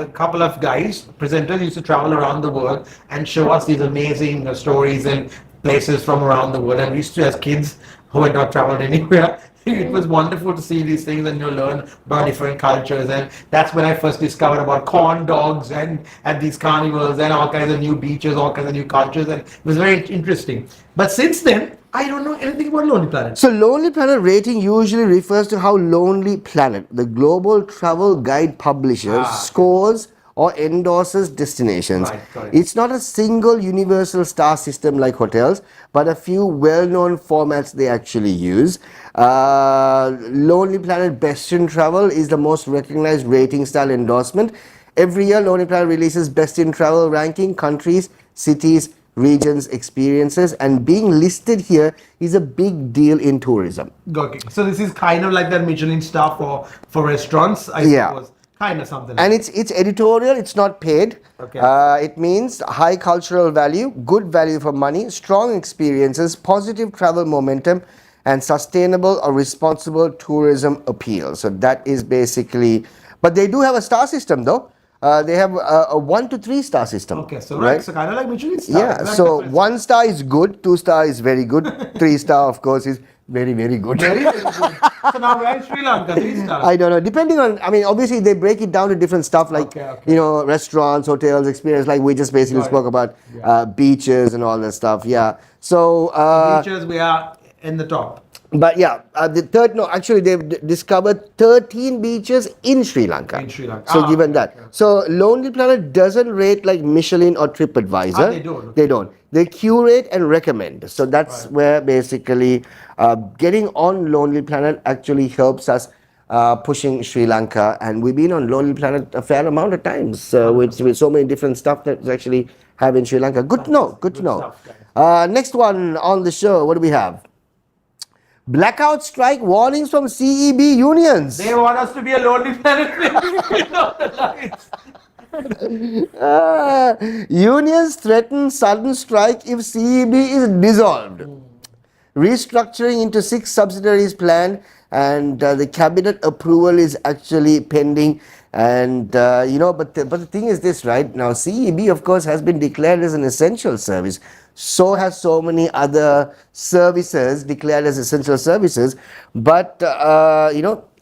a couple of guys, presenters, used to travel around the world and show us these amazing stories and places from around the world. And we used to, as kids who had not traveled anywhere, it was wonderful to see these things and you learn about different cultures. And that's when I first discovered about corn dogs and at these carnivals and all kinds of new beaches, all kinds of new cultures. And it was very interesting. But since then, I don't know anything about Lonely Planet. So, Lonely Planet rating usually refers to how Lonely Planet, the global travel guide publisher, scores or endorses destinations. Right, got it. It's not a single universal star system like hotels, but a few well-known formats they actually use. Lonely Planet Best in Travel is the most recognized rating style endorsement. Every year, Lonely Planet releases Best in Travel ranking, countries, cities, regions, experiences, and being listed here is a big deal in tourism. Okay, so this is kind of like that Michelin star for restaurants, I Yeah. suppose. Kind of something. And it's editorial, it's not paid. Okay. It means high cultural value, good value for money, strong experiences, positive travel momentum, and sustainable or responsible tourism appeal. So that is basically, but they do have a star system though. They have a 1 to 3 star system. Okay, so right, so kind of like Michelin star. Yeah, That's so different. 1 star is good, 2 star is very good, 3 star of course is very, very good. Very, very good. So now we're in Sri Lanka, 3 stars. I don't know. Depending on, I mean, obviously they break it down to different stuff like, Okay. you know, restaurants, hotels, experience, like we just basically Right. spoke about beaches and all that stuff. Yeah. So, Beaches, we are in the top. But yeah, the third, no, actually they've discovered 13 beaches in Sri Lanka. In Sri Lanka. So given Okay, that. okay. So Lonely Planet doesn't rate like Michelin or TripAdvisor. They don't, They okay. don't. They curate and recommend. So that's Right. where basically getting on Lonely Planet actually helps us pushing Sri Lanka. And we've been on Lonely Planet a fair amount of times with so many different stuff that we actually have in Sri Lanka. Good to know. Good to Good know. stuff, guys. Next one on the show, what do we have? Blackout strike warnings from CEB unions. They want us to be a lonely planet without the lights. Unions threaten sudden strike if CEB is dissolved. Restructuring into 6 subsidiaries planned, and the cabinet approval is actually pending. And but the thing is this, right? Now CEB, of course, has been declared as an essential service. So has so many other services declared as essential services. But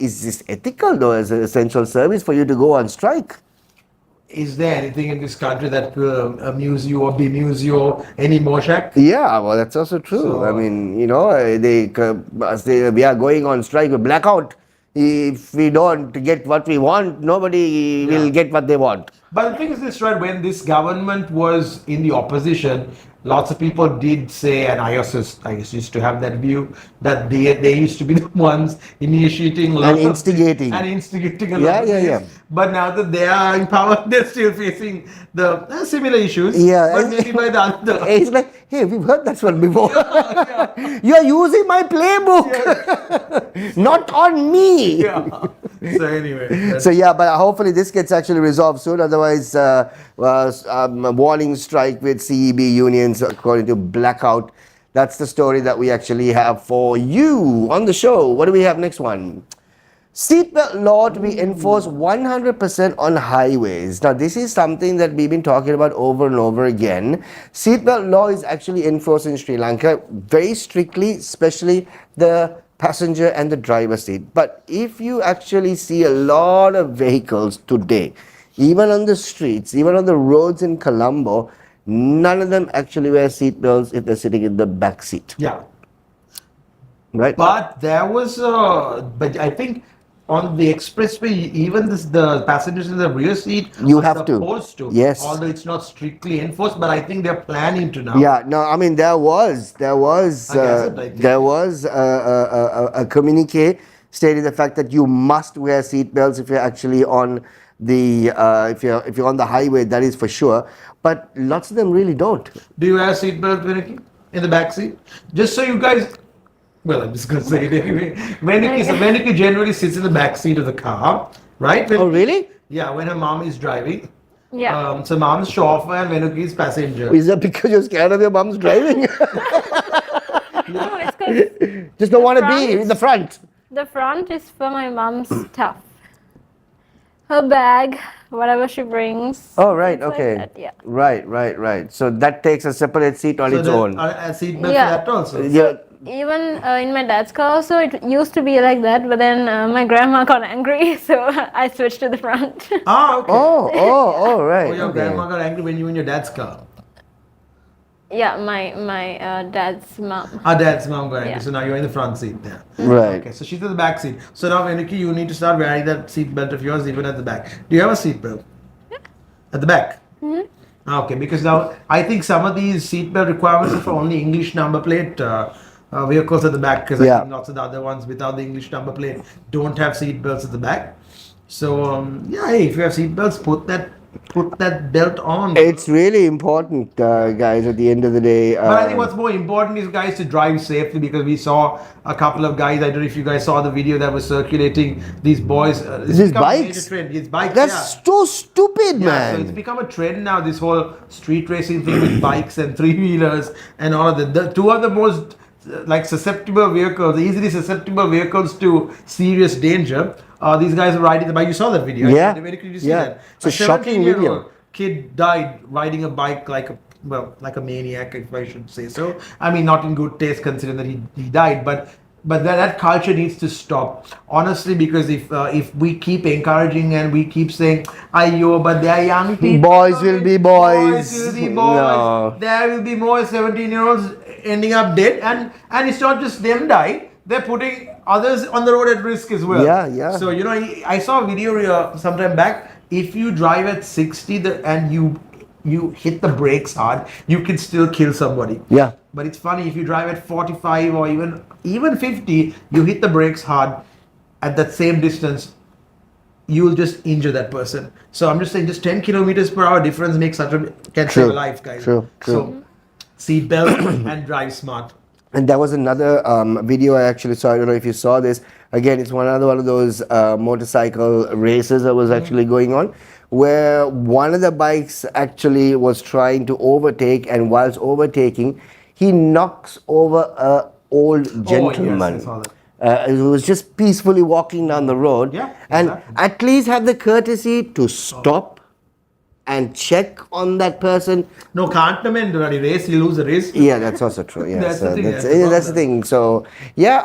is this ethical though, as an essential service for you to go on strike? Is there anything in this country that will amuse you or bemuse you anymore, Shaq? Yeah, well, that's also true. So- I mean, we are going on strike with blackout. If we don't get what we want, nobody will get what they want. But the thing is this, right? When this government was in the opposition, lots of people did say, and I used to have that view that they used to be the ones initiating lots of instigating. and instigating a Yeah, lot of yeah, things. yeah. But now that they are in power, they're still facing the similar issues. Yeah, but maybe by the other. It's like, hey, we've heard that one before. You are using my playbook, not on me. Yeah. So anyway, So yeah, but hopefully this gets actually resolved soon. Otherwise, a warning strike with CEB unions according to Blackout. That's the story that we actually have for you on the show. What do we have next one? Seatbelt law to be enforced 100% on highways. Now, this is something that we've been talking about over and over again. Seatbelt law is actually enforced in Sri Lanka very strictly, especially the passenger and the driver seat. But if you actually see a lot of vehicles today, even on the streets, even on the roads in Colombo, none of them actually wear seatbelts if they're sitting in the back seat. yeah. Right? But there was, but I think on the expressway, even the passengers in the rear seat You are have to. supposed to. Yes. Although it's not strictly enforced, but I think they're planning to now. Yeah, no, I mean there was I think. a communique stating the fact that you must wear seatbelts if you're actually on the if you're on the highway, that is for sure. But lots of them really don't. Do you wear a seatbelt, Venuki, in the back seat? Just so you guys. Well, I'm just gonna say it anyway. Venuki generally sits in the back seat of the car, right? Oh, really? Yeah, when her mom is driving. Yeah. So mom's chauffeur and Venuki is passenger. Is that because you're scared of your mom's driving? No, it's because Just don't want to be front? in the front. the front is for my mom's stuff. Her bag, whatever she brings. Oh, right, things like okay. that, yeah. Right. So that takes a separate seat on So its then, own. a seatbelt Yeah. for that also. Yeah. Even in my dad's car also, it used to be like that, but then my grandma got angry, so I switched to the front. Ah, okay. Oh, right. Oh, your okay. grandma got angry when you were in your dad's car. Yeah, my dad's mom. Our dad's mom got angry, Yeah. so now you're in the front seat there. Right. Okay, so she's in the back seat. So now, Venuki, you need to start wearing that seat belt of yours even at the back. Do you have a seat belt? At the back? Okay, because now I think some of these seatbelt requirements are for only English number plate vehicles at the back, because I Yeah. think lots of the other ones without the English number plate don't have seat belts at the back. So yeah, hey, if you have seat belts, put that belt on. It's really important, guys, at the end of the day. But I think what's more important is, guys, to drive safely, because we saw a couple of guys. I don't know if you guys saw the video that was circulating. These boys, it's These become a major bikes? trend. These bikes, That's yeah. so stupid, Yeah, so it's man. become a trend now. This whole street racing thing with bikes and three-wheelers and all of that. The two of the most susceptible vehicles, easily susceptible vehicles to serious danger. These guys are riding the bike. You saw that video. Yeah. Did you see Yeah. that? It's a shocking 17-year-old video. kid died riding a bike like a maniac, if I should say so. I mean, not in good taste considering that he died, but that culture needs to stop, honestly, because if we keep encouraging and we keep saying, "Ayo, but they are young people. Boys will be boys." Boys will be boys. No. There will be more 17-year-olds ending up dead, and it's not just them die. they're putting others on the road at risk as well. Yeah, yeah. So, I saw a video sometime back. If you drive at 60 and you hit the brakes hard, you can still kill somebody. Yeah. But it's funny, if you drive at 45 or even 50, you hit the brakes hard at that same distance, you will just injure that person. So I'm just saying, just 10 kilometers per hour difference can save a life, guys. True. So seat belt and drive smart. And there was another video I actually saw. I don't know if you saw this. Again, it's one of those motorcycle races that was actually going on, where one of the bikes actually was trying to overtake, and whilst overtaking, he knocks over a old gentleman. Oh, yes, I saw that. He was just peacefully walking down the road, Yeah, and exactly. at least have the courtesy to stop and check on that person. No, can't the race, you lose the race. Yeah, that's also true. Yeah, That's the so thing, that's, that's the that's the thing. So yeah,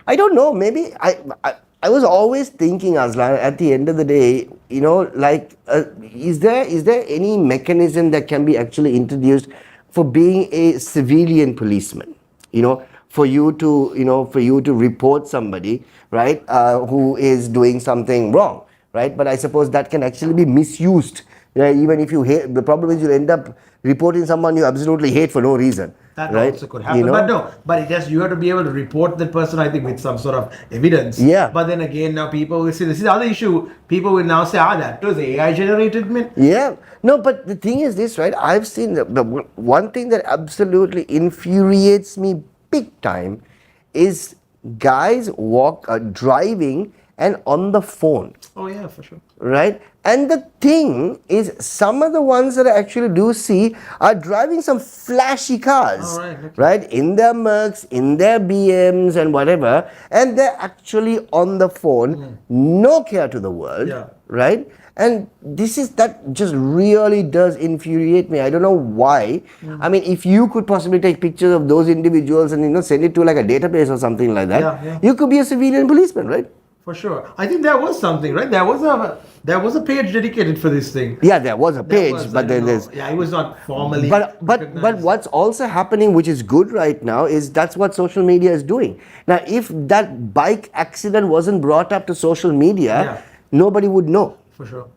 I don't know. Maybe I was always thinking, Azlan, at the end of the day, is there any mechanism that can be actually introduced for being a civilian policeman? For you to report somebody, right, who is doing something wrong, right? But I suppose that can actually be misused. Even if you hate, the problem is you'll end up reporting someone you absolutely hate for no reason. That right? also could happen. But you have to be able to report that person, I think, with some sort of evidence. Yeah. But then again, now people will say, this is the other issue. People will now say, that was AI generated, man. Yeah. No, but the thing is this, right? I've seen the one thing that absolutely infuriates me big time is guys driving and on the phone. Oh yeah, for sure. Right? And the thing is, some of the ones that I actually do see are driving some flashy cars, right? In their Mercs, in their BMs and whatever, and they're actually on the phone, no care to the world, right? And that just really does infuriate me. I don't know why. I mean, if you could possibly take pictures of those individuals and send it to like a database or something like that, you could be a civilian policeman, right? For sure. I think there was something, right? There was a page dedicated for this thing. Yeah, there was a page, but then there's... Yeah, it was not formally But what's also happening, which is good right now, is that's what social media is doing. Now, if that bike accident wasn't brought up to social media, nobody would know. For sure.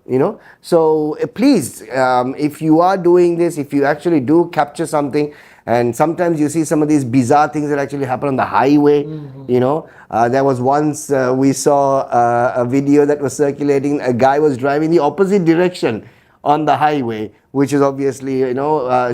So please, if you are doing this, if you actually do capture something, and sometimes you see some of these bizarre things that actually happen on the highway, there was once we saw a video that was circulating. A guy was driving the opposite direction on the highway, which is obviously,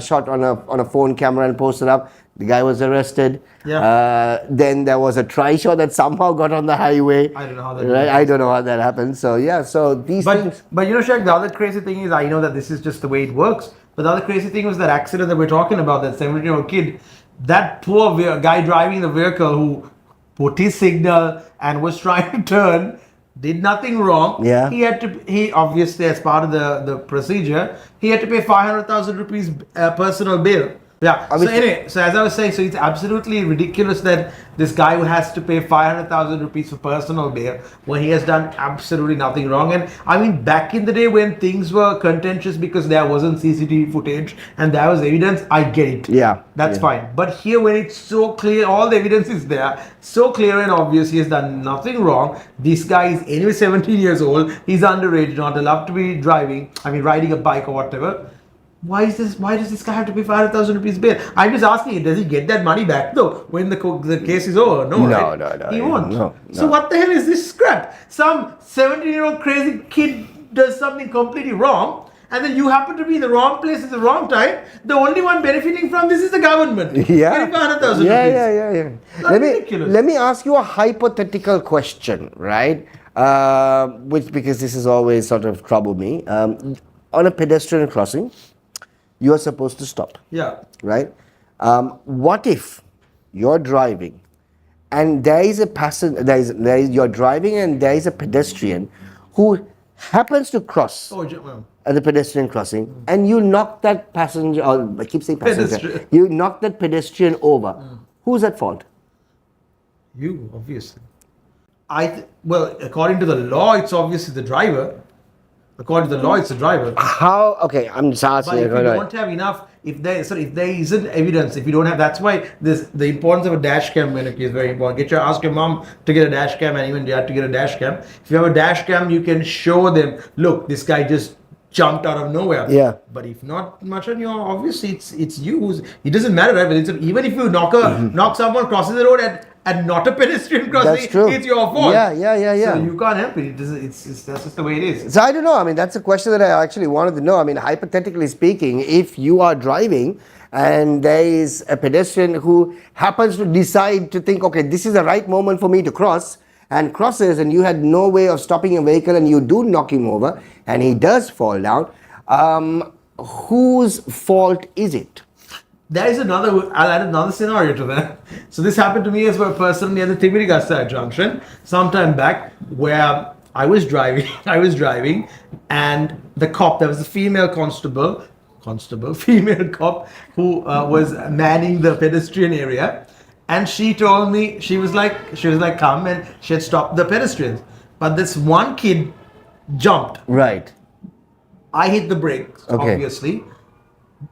shot on a phone camera and posted up. The guy was arrested. Yeah. Then there was a trishaw that somehow got on the highway. I don't know how that happened. I don't know how that happened. So yeah, so these things. But Shaq, the other crazy thing is, I know that this is just the way it works. But the other crazy thing was that accident that we're talking about, that 17-year-old kid, that poor guy driving the vehicle who put his signal and was trying to turn, did nothing wrong. Yeah. He obviously, as part of the procedure, he had to pay 500,000 rupees personal bail. Yeah. So anyway, so as I was saying, so it's absolutely ridiculous that this guy who has to pay 500,000 rupees for personal bail when he has done absolutely nothing wrong. And I mean, back in the day when things were contentious because there wasn't CCTV footage and there was evidence, I get it. Yeah. That's fine. But here, when it's so clear, all the evidence is there, so clear and obvious, he has done nothing wrong. This guy is anyway 17 years old. He's underage, not allowed to be riding a bike or whatever. Why does this guy have to pay 500,000 rupees bail? I'm just asking, does he get that money back though when the case is over? No, right? No. He won't. No. So what the hell is this crap? Some 17-year-old crazy kid does something completely wrong, and then you happen to be in the wrong place at the wrong time. The only one benefiting from this is the government. Yeah. Getting 500,000 Yeah. Ridiculous. Let me ask you a hypothetical question, right? Because this has always sort of troubled me. On a pedestrian crossing, you are supposed to stop. Yeah. Right? What if you're driving and there is a passenger, you're driving and there is a pedestrian who happens to cross at the pedestrian crossing, and you knock that passenger, or I keep saying passenger, you knock that pedestrian over. Who's at fault? You, obviously. Well, according to the law, it's obviously the driver. According to the law, it's the driver. How? Okay, I'm just asking. But if you don't have enough, if there isn't evidence, if you don't have, that's why the importance of a dash cam, Venuki, is very important. Ask your mom to get a dash cam, and even dad to get a dash cam. If you have a dash cam, you can show them, look, this guy just jumped out of nowhere. Yeah. But if not much on your, obviously it's you. It doesn't matter, right? But even if you knock someone crossing the road and not a pedestrian crossing, That's true. it's your fault. Yeah. So you can't help it. It's that's just the way it is. So I don't know. I mean, that's a question that I actually wanted to know. I mean, hypothetically speaking, if you are driving and there is a pedestrian who happens to decide to think, okay, this is the right moment for me to cross, and crosses, and you had no way of stopping your vehicle, and you do knock him over, and he does fall down, whose fault is it? There is I'll add another scenario to that. So this happened to me as well personally at the Timirigasa junction sometime back, where I was driving, and the cop, there was a female female cop who was manning the pedestrian area, and she told me, she was like come, and she had stopped the pedestrians, but this one kid jumped. Right. I hit the brakes, Okay. obviously.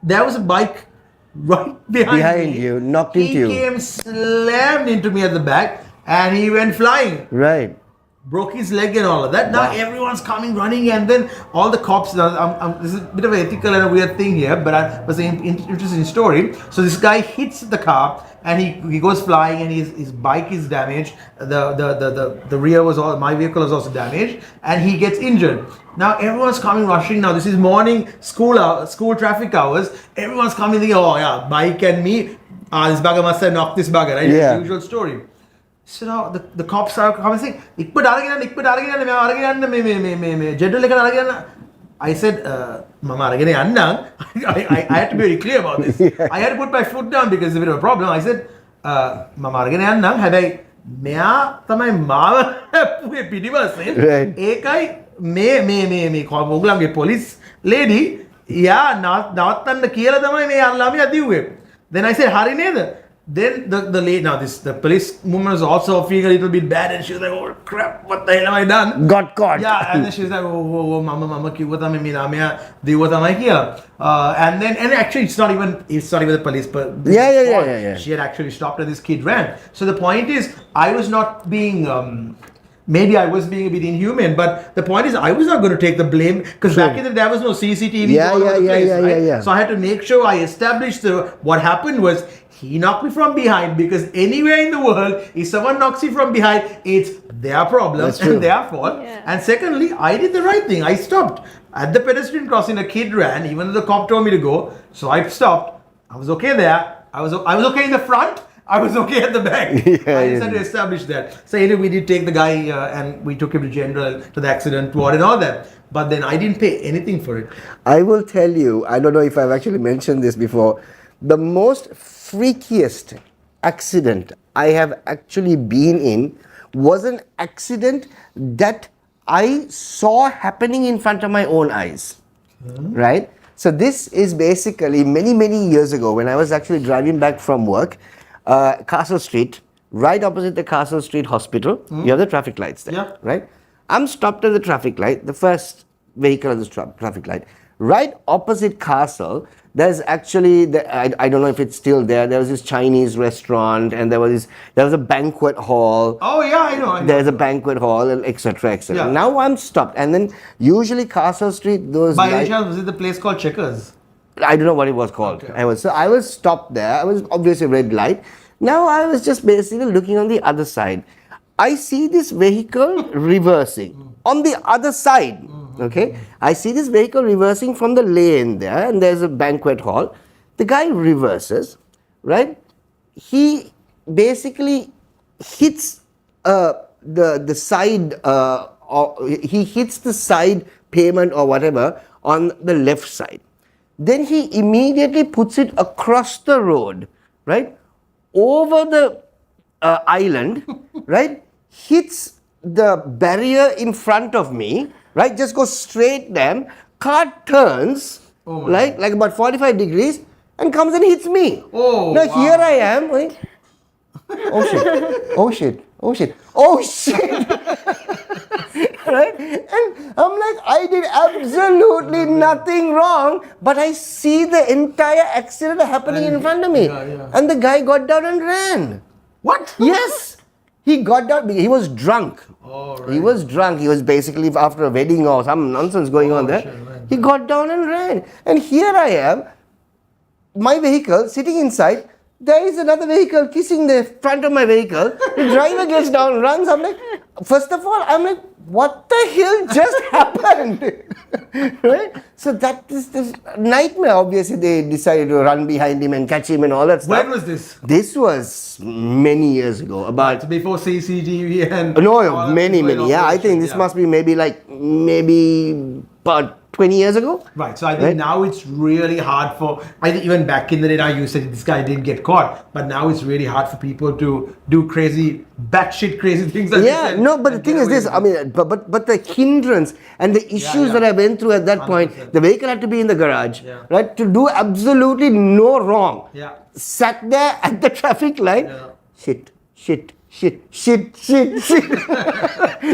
There was a bike right behind me. You, knocked into you. He came slammed into me at the back, and he went flying. Right. Broke his leg and all of that. Now everyone's coming running, and then all the cops. This is a bit of an ethical and a weird thing here, but it was an interesting story. So this guy hits the car, and he goes flying, and his bike is damaged. The rear was all, my vehicle was also damaged, and he gets injured. Now everyone's coming rushing. Now this is morning school traffic hours. Everyone's coming thinking, oh yeah, bike and me. This bugger must have knocked this bugger, right? Yeah. It's the usual story. So now the cops are coming saying, I said, I had to be very clear about this. Yeah. I had to put my foot down because it's a bit of a problem. I said, මෙයා තමයි මාව හැප්පුවේ පිටිපස්සේ. ඒකයි මේ ඔයගොල්ලන්ගේ police lady යා නවත්තන්න කියලා තමයි මේ ළමයා දිව්වේ. Then I said, හරි නේද? Then the lady, now the police woman was also feeling a little bit bad, and she was like, oh crap, what the hell have I done? Got caught. Yeah, and then she was like, oh mama කිව්ව තමයි මේ ළමයා දිව්ව තමයි කියලා. And actually it's not even the police, but yeah. She had actually stopped and this kid ran. So the point is, I was not being maybe I was being a bit inhuman, but the point is I was not going to take the blame, because back in the day there was no CCTV all over the place, right? So I had to make sure I established what happened was he knocked me from behind, because anywhere in the world, if someone knocks you from behind, it's their problem and their fault. Yeah. And secondly, I did the right thing. I stopped. At the pedestrian crossing, a kid ran, even though the cop told me to go. So I stopped. I was okay there. I was okay in the front. I was okay at the back. I just had to establish that. So anyway, we did take the guy and we took him to general, to the accident ward and all that. But then I didn't pay anything for it. I will tell you, I don't know if I've actually mentioned this before, the most freakiest accident I have actually been in was an accident that I saw happening in front of my own eyes. Right? So this is basically many years ago when I was actually driving back from work, Castle Street, right opposite the Castle Street Hospital. You have the traffic lights there, right? I'm stopped at the traffic light, the first vehicle at the traffic light. Right opposite Castle, there's actually, I don't know if it's still there, there was this Chinese restaurant, and there was a banquet hall. Oh yeah, I know. There's a banquet hall, and etc. Yeah. Now I'm stopped, and then usually Castle Street, those By any chance, was it the place called Checkers? I don't know what it was called. Okay. I was stopped there. I was obviously red light. Now I was just basically looking on the other side. I see this vehicle reversing on the other side. Okay, I see this vehicle reversing from the lane there, and there's a banquet hall. The guy reverses, right? He basically hits the side, or he hits the side pavement or whatever on the left side. Then he immediately puts it across the road, right? Over the island, right? Hits the barrier in front of me, right? Just goes straight down. Car turns, like about 45 degrees, and comes and hits me. Oh, now wow. here I am going, oh shit, oh shit, oh shit, oh shit. right? And I'm like, I did absolutely nothing wrong, but I see the entire accident happening in front of me. And the guy got down and ran. What? Yes. He got down. He was drunk. Oh, right. He was drunk. He was basically after a wedding or some nonsense going on there. Sure, right. He got down and ran. And here I am, my vehicle sitting inside. There is another vehicle kissing the front of my vehicle. The driver gets down, runs. I'm like, first of all, I'm like, what the hell just happened? Right? So that is this nightmare. Obviously, they decided to run behind him and catch him and all that stuff. When was this? This was many years ago. About Before CCTV and... no, many. Yeah, I think this must be maybe about 20 years ago. Right, so I think now it's really hard for, I think even back in the day now you said this guy didn't get caught, but now it's really hard for people to do crazy, batshit crazy things like yeah, no, but the thing is this, I mean, but the hindrance and the issues that I went through at that 100%. Point, the vehicle had to be in the garage, right, to do absolutely no wrong. Yeah. Sat there at the traffic light, shit.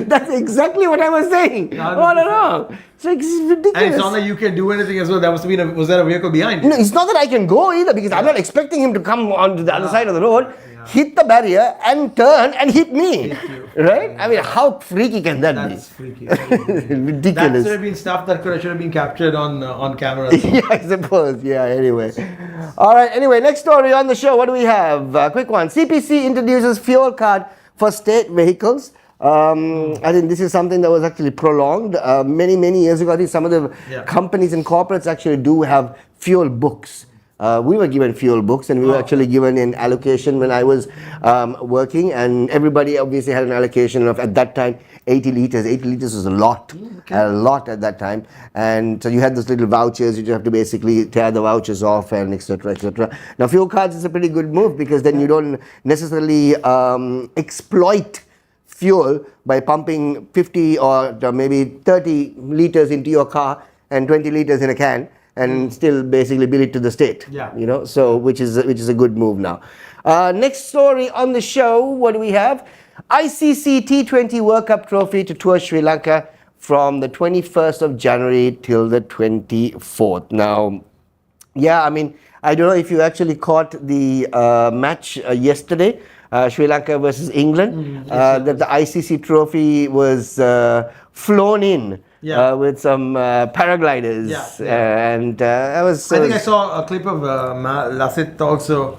That's exactly what I was saying all along. So it's ridiculous. And it's not that you can do anything as well. There must have been was there a vehicle behind you? No, it's not that I can go either because I'm not expecting him to come onto the other side of the road, hit the barrier and turn and hit me. Right? I mean, how freaky can that be? That's freaky. Ridiculous. That should have been stuff that should have been captured on camera. Yeah, I suppose. Yeah, anyway. All right, anyway, next story on the show. What do we have? Quick one. CPC introduces fuel card for state vehicles. I think this is something that was actually prolonged many years ago. I think some of the companies and corporates actually do have fuel books. We were given fuel books and we were actually given an allocation when I was working, and everybody obviously had an allocation of, at that time, 80 liters. 80 liters was a lot at that time. And so you had those little vouchers, you just have to basically tear the vouchers off and etc. etc. Now fuel cards is a pretty good move because then you don't necessarily exploit fuel by pumping 50 or maybe 30 liters into your car and 20 liters in a can and still basically bill it to the state. Yeah. You know, so which is a good move now. Next story on the show, what do we have? ICC T20 World Cup trophy to tour Sri Lanka from the 21st of January till the 24th. Now, yeah, I mean, I don't know if you actually caught the match yesterday. Sri Lanka versus England, that the ICC trophy was flown in with some paragliders, and I was. I think I saw a clip of Lassit also.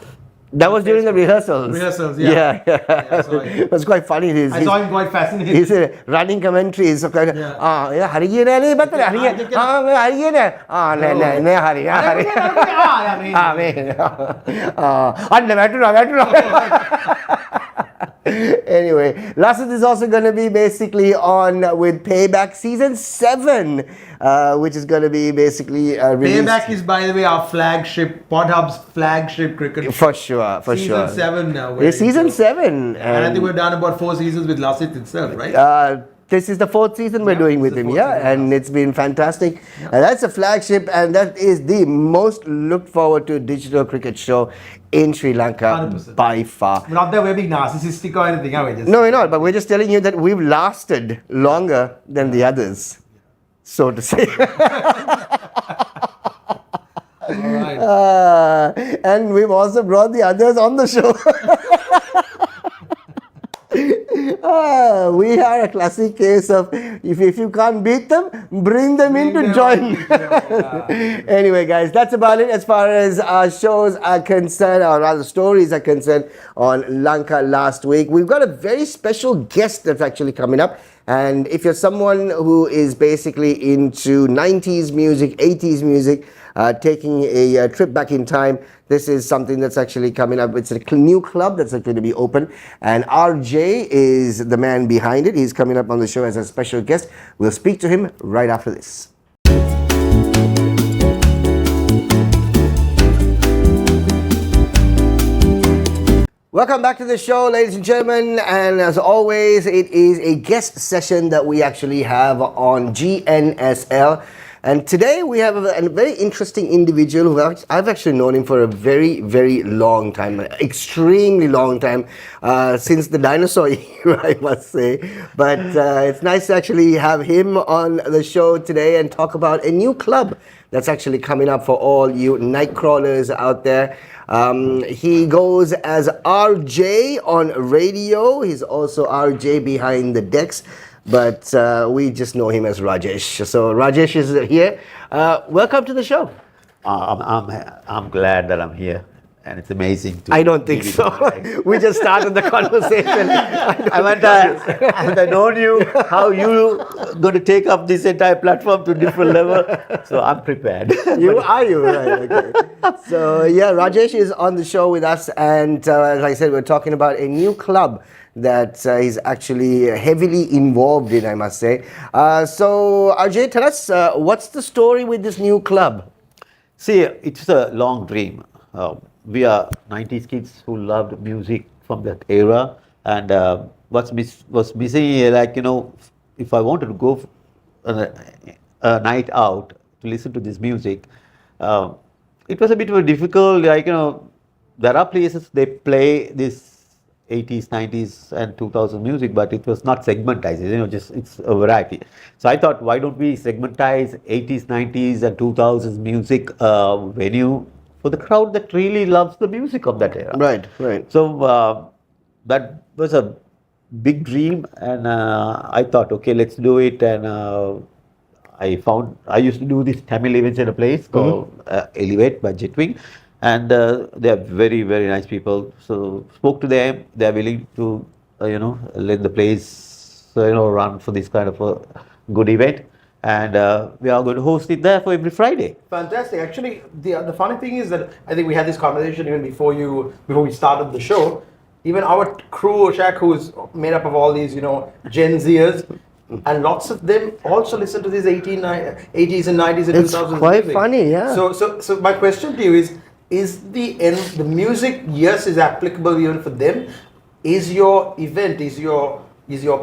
That was during the rehearsals. Yeah. It was quite funny. I saw him quite fascinated. His running commentaries of kind of, hariye na nahi batal hariye, hariye na, ne hariye, Anyway, Lassit is also going to be basically on with Payback Season 7, which is going to be basically released. Payback is, by the way, our flagship, Podhub's flagship cricket. For sure. Season 7 now. It's Season 7. And I think we've done about 4 seasons with Lassit itself, right? This is the 4th season we're doing with him, and it's been fantastic. And that's a flagship, and that is the most looked forward to digital cricket show in Sri Lanka 100%. By far. We're not that we're being narcissistic or anything, are we? No, we're not, but we're just telling you that we've lasted longer than the others, so to say. All right. And we've also brought the others on the show. We are a classic case of if you can't beat them, bring them in to join. Anyway, guys, that's about it as far as our shows are concerned, or rather stories are concerned on Lanka Last Week. We've got a very special guest that's actually coming up. And if you're someone who is basically into 90s music, 80s music, taking a trip back in time, this is something that's actually coming up. It's a new club that's going to be open, and RJ is the man behind it. He's coming up on the show as a special guest. We'll speak to him right after this. Welcome back to the show, ladies and gentlemen, and as always, it is a guest session that we actually have on Gnsl. And today we have a very interesting individual who I've actually known him for a very, very long time, extremely long time, since the dinosaur era, I must say. But it's nice to actually have him on the show today and talk about a new club that's actually coming up for all you night crawlers out there. He goes as RJ on radio. He's also RJ behind the decks, but we just know him as Rajesh. So Rajesh is here. Welcome to the show. I'm glad that I'm here, and it's amazing. I don't think so. We just started the conversation. I've known you, how you going to take up this entire platform to different level. So I'm prepared. You right? Okay. So yeah, Rajesh is on the show with us, and as I said, we're talking about a new club that he's actually heavily involved in, I must say. So RJ, tell us, what's the story with this new club? See, it's a long dream. We are 90s kids who loved music from that era, and what's missing, like, you know, if I wanted to go a night out to listen to this music, it was a bit of a difficult, like, you know, there are places they play this 80s, 90s and 2000 music, but it was not segmentized, you know, just it's a variety. So I thought, why don't we segmentize 80s, 90s and 2000s music venue for the crowd that really loves the music of that era. Right. So that was a big dream, and I thought, okay, let's do it. And I used to do these Tamil events in a place called Elevate by Jetwing, and they are very, very nice people. So spoke to them. They are willing to, let the place, run for this kind of a good event. And we are going to host it there for every Friday. Fantastic. Actually, the funny thing is that I think we had this conversation even before we started the show. Even our crew, Shaq, who's made up of all these, Gen Zers, and lots of them also listen to these 80s and 90s and 2000s. It's quite music. funny, yeah. So my question to you is the music, yes, is applicable even for them? Is your event, is your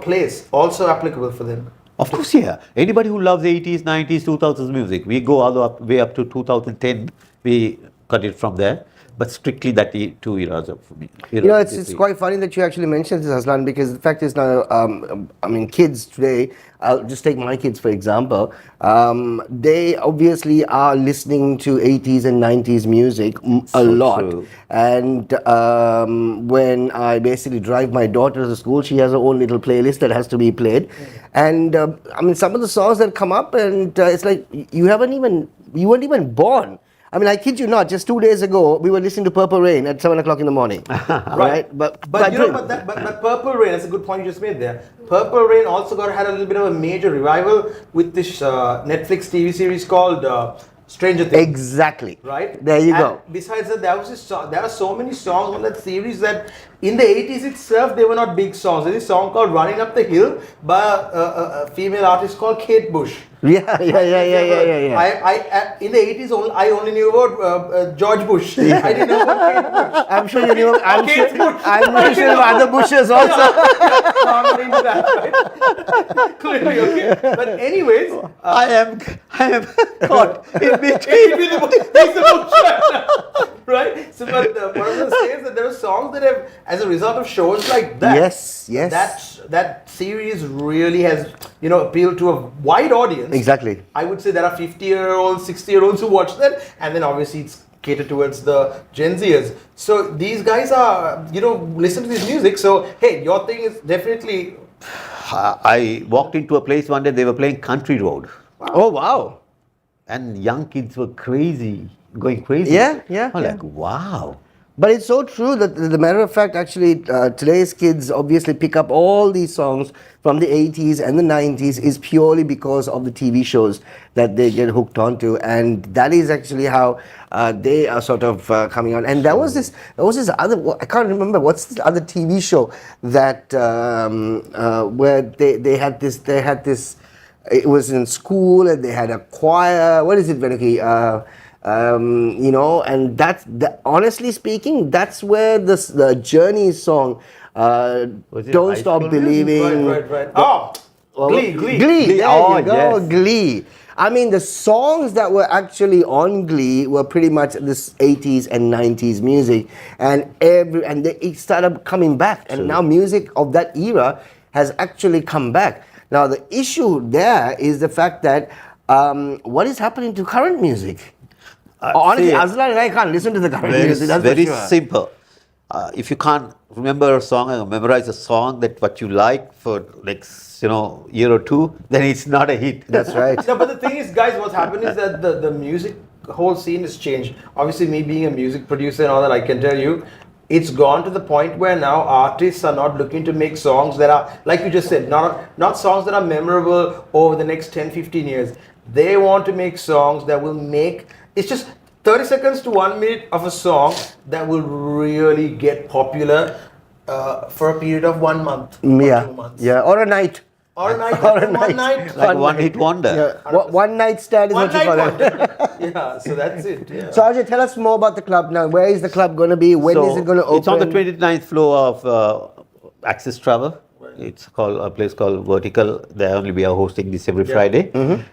place also applicable for them? Of course, yeah. Anybody who loves 80s, 90s, 2000s music, we go all the way up to 2010. We cut it from there, but strictly that two eras of me. It's quite funny that you actually mentioned this, Azlan, because the fact is now, kids today, I'll just take my kids for example, they obviously are listening to 80s and 90s music a lot. True. And when I basically drive my daughter to school, she has her own little playlist that has to be played. And some of the songs that come up, and it's like you weren't even born. I kid you not, just 2 days ago, we were listening to Purple Rain at 7 o'clock in the morning. Right? But Purple Rain, that's a good point you just made there. Purple Rain also had a little bit of a major revival with this Netflix TV series called Stranger Things. Exactly. Right? There you go. Besides that, there are so many songs on that series that in the 80s itself, they were not big songs. There's a song called Running Up the Hill by a female artist called Kate Bush. Yeah. In the 80s, I only knew about George Bush. Yeah. I didn't know about Kate Bush. I'm sure you knew. I'm Kate sure other Bushes also. No, I'm not into that, right? Clearly, okay. But anyways, I am caught in between. he's the Bush, right? So, but what I was going to say is that there are songs that have, as a result of shows like that, yes, that series really has, appealed to a wide audience. Exactly. I would say there are 50-year-olds, 60-year-olds who watch that, and then obviously it's catered towards the Gen Zers. So these guys are, listen to this music. So hey, your thing is definitely. I walked into a place one day, they were playing Country Road. Wow. Oh, wow. And young kids were going crazy. Yeah. I'm like, wow. But it's so true that the matter of fact, actually, today's kids obviously pick up all these songs from the 80s and the 90s is purely because of the TV shows that they get hooked onto, and that is actually how they are sort of coming on. And there was this other, I can't remember what's this other TV show that where they had this. It was in school and they had a choir. What is it, Venuki? And honestly speaking, that's where the Journey song, Don't Stop Believing. Right. Glee. There Oh, you go, yes. Glee. I mean, the songs that were actually on Glee were pretty much this 80s and 90s music, and it started coming back, and now music of that era has actually come back. Now the issue there is the fact that what is happening to current music? Honestly, see, Azlan and I can't listen to the current music. That's very for sure. simple. If you can't remember a song or memorize a song that what you like for next year or two, then it's not a hit. That's right. No, but the thing is, guys, what's happened is that the music whole scene has changed. Obviously, me being a music producer and all that, I can tell you, it's gone to the point where now artists are not looking to make songs that are, like you just said, not songs that are memorable over the next 10, 15 years. They want to make songs that will make, it's just 30 seconds to 1 minute of a song that will really get popular for a period of 1 month or 2 months. Yeah, or a night. Or a night, Or a one night. night. Like one hit wonder. Yeah. One night stand is One what you night call wonder. it. Yeah, so that's it. Yeah. So Ajay, tell us more about the club now. Where is the club going to be? When is it going to open? It's on the 29th floor of Access Travel. It's called a place called Vertical. We are hosting this every Friday,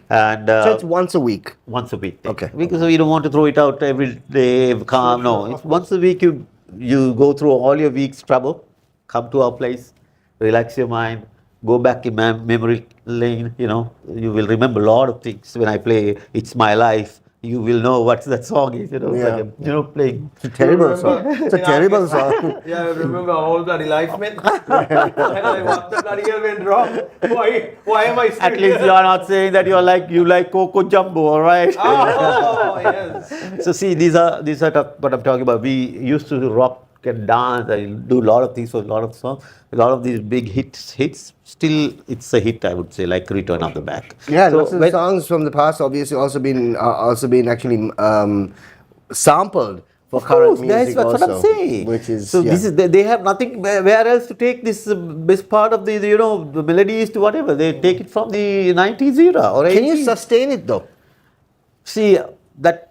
and So it's once a week. once a week. Okay. Because we don't want to throw it out every day. No, it's once a week. You go through all your week's trouble, come to our place, relax your mind, go back in memory lane. You will remember a lot of things. When I play "It's My Life," you will know what that song is. Yeah. Playing. It's a terrible song. It's a terrible song. Yeah, I remember our whole bloody life, man. What the bloody hell went wrong? Why am I still At least here? you are not saying that you like Coco Jumbo, all right? Oh, yes. So see, these are what I'm talking about. We used to rock and dance and do a lot of things for a lot of songs. A lot of these big hits. Still, it's a hit, I would say, like Return of the Mac. Yeah, So lots of songs from the past obviously also been actually sampled for current music that's also. what I'm saying. Which is so. This is they have nothing where else to take this best part of the the melodies to whatever they take it from the 90s era or 80s. Can you sustain it though? See that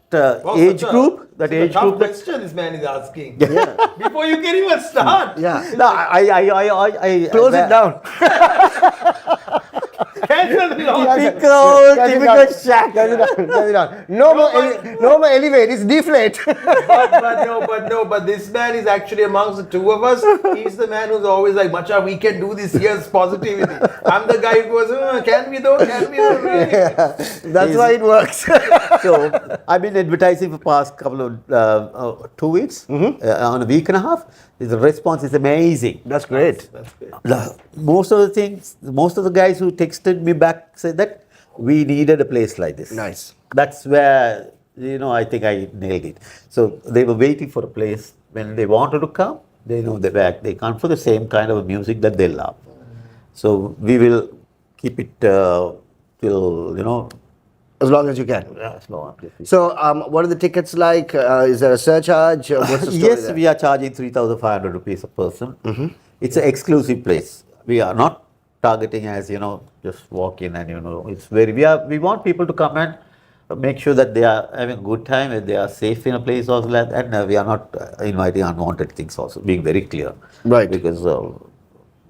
age group? That age tough group. question this man is asking. Yeah. Before you can even start. Yeah. No, I Close it down. Cancel the long. Typical Shaq. Cut it down. No more elevate. It's deflate. But this man is actually amongst the two of us. He's the man who's always like, Macha, we can do this. Here's positivity. I'm the guy who goes, can we though? Can we though? Really? Yeah, that's why it works. So I've been advertising for past couple of 2 weeks, on a week and a half. The response is amazing. That's great. That's great. Most of the guys who texted me back said that we needed a place like this. Nice. That's where, I think I nailed it. So they were waiting for a place. When they wanted to come, they know they come for the same kind of music that they love. So we will keep it till, As long as you can. as long as So, what are the tickets like? Is there a surcharge? What's the story Yes, there? we are charging 3,500 rupees a person. It's an exclusive place. We are not targeting as just walk in and it's we want people to come and make sure that they are having a good time and they are safe in a place also like that. And we are not inviting unwanted things also, being very clear. Right. Because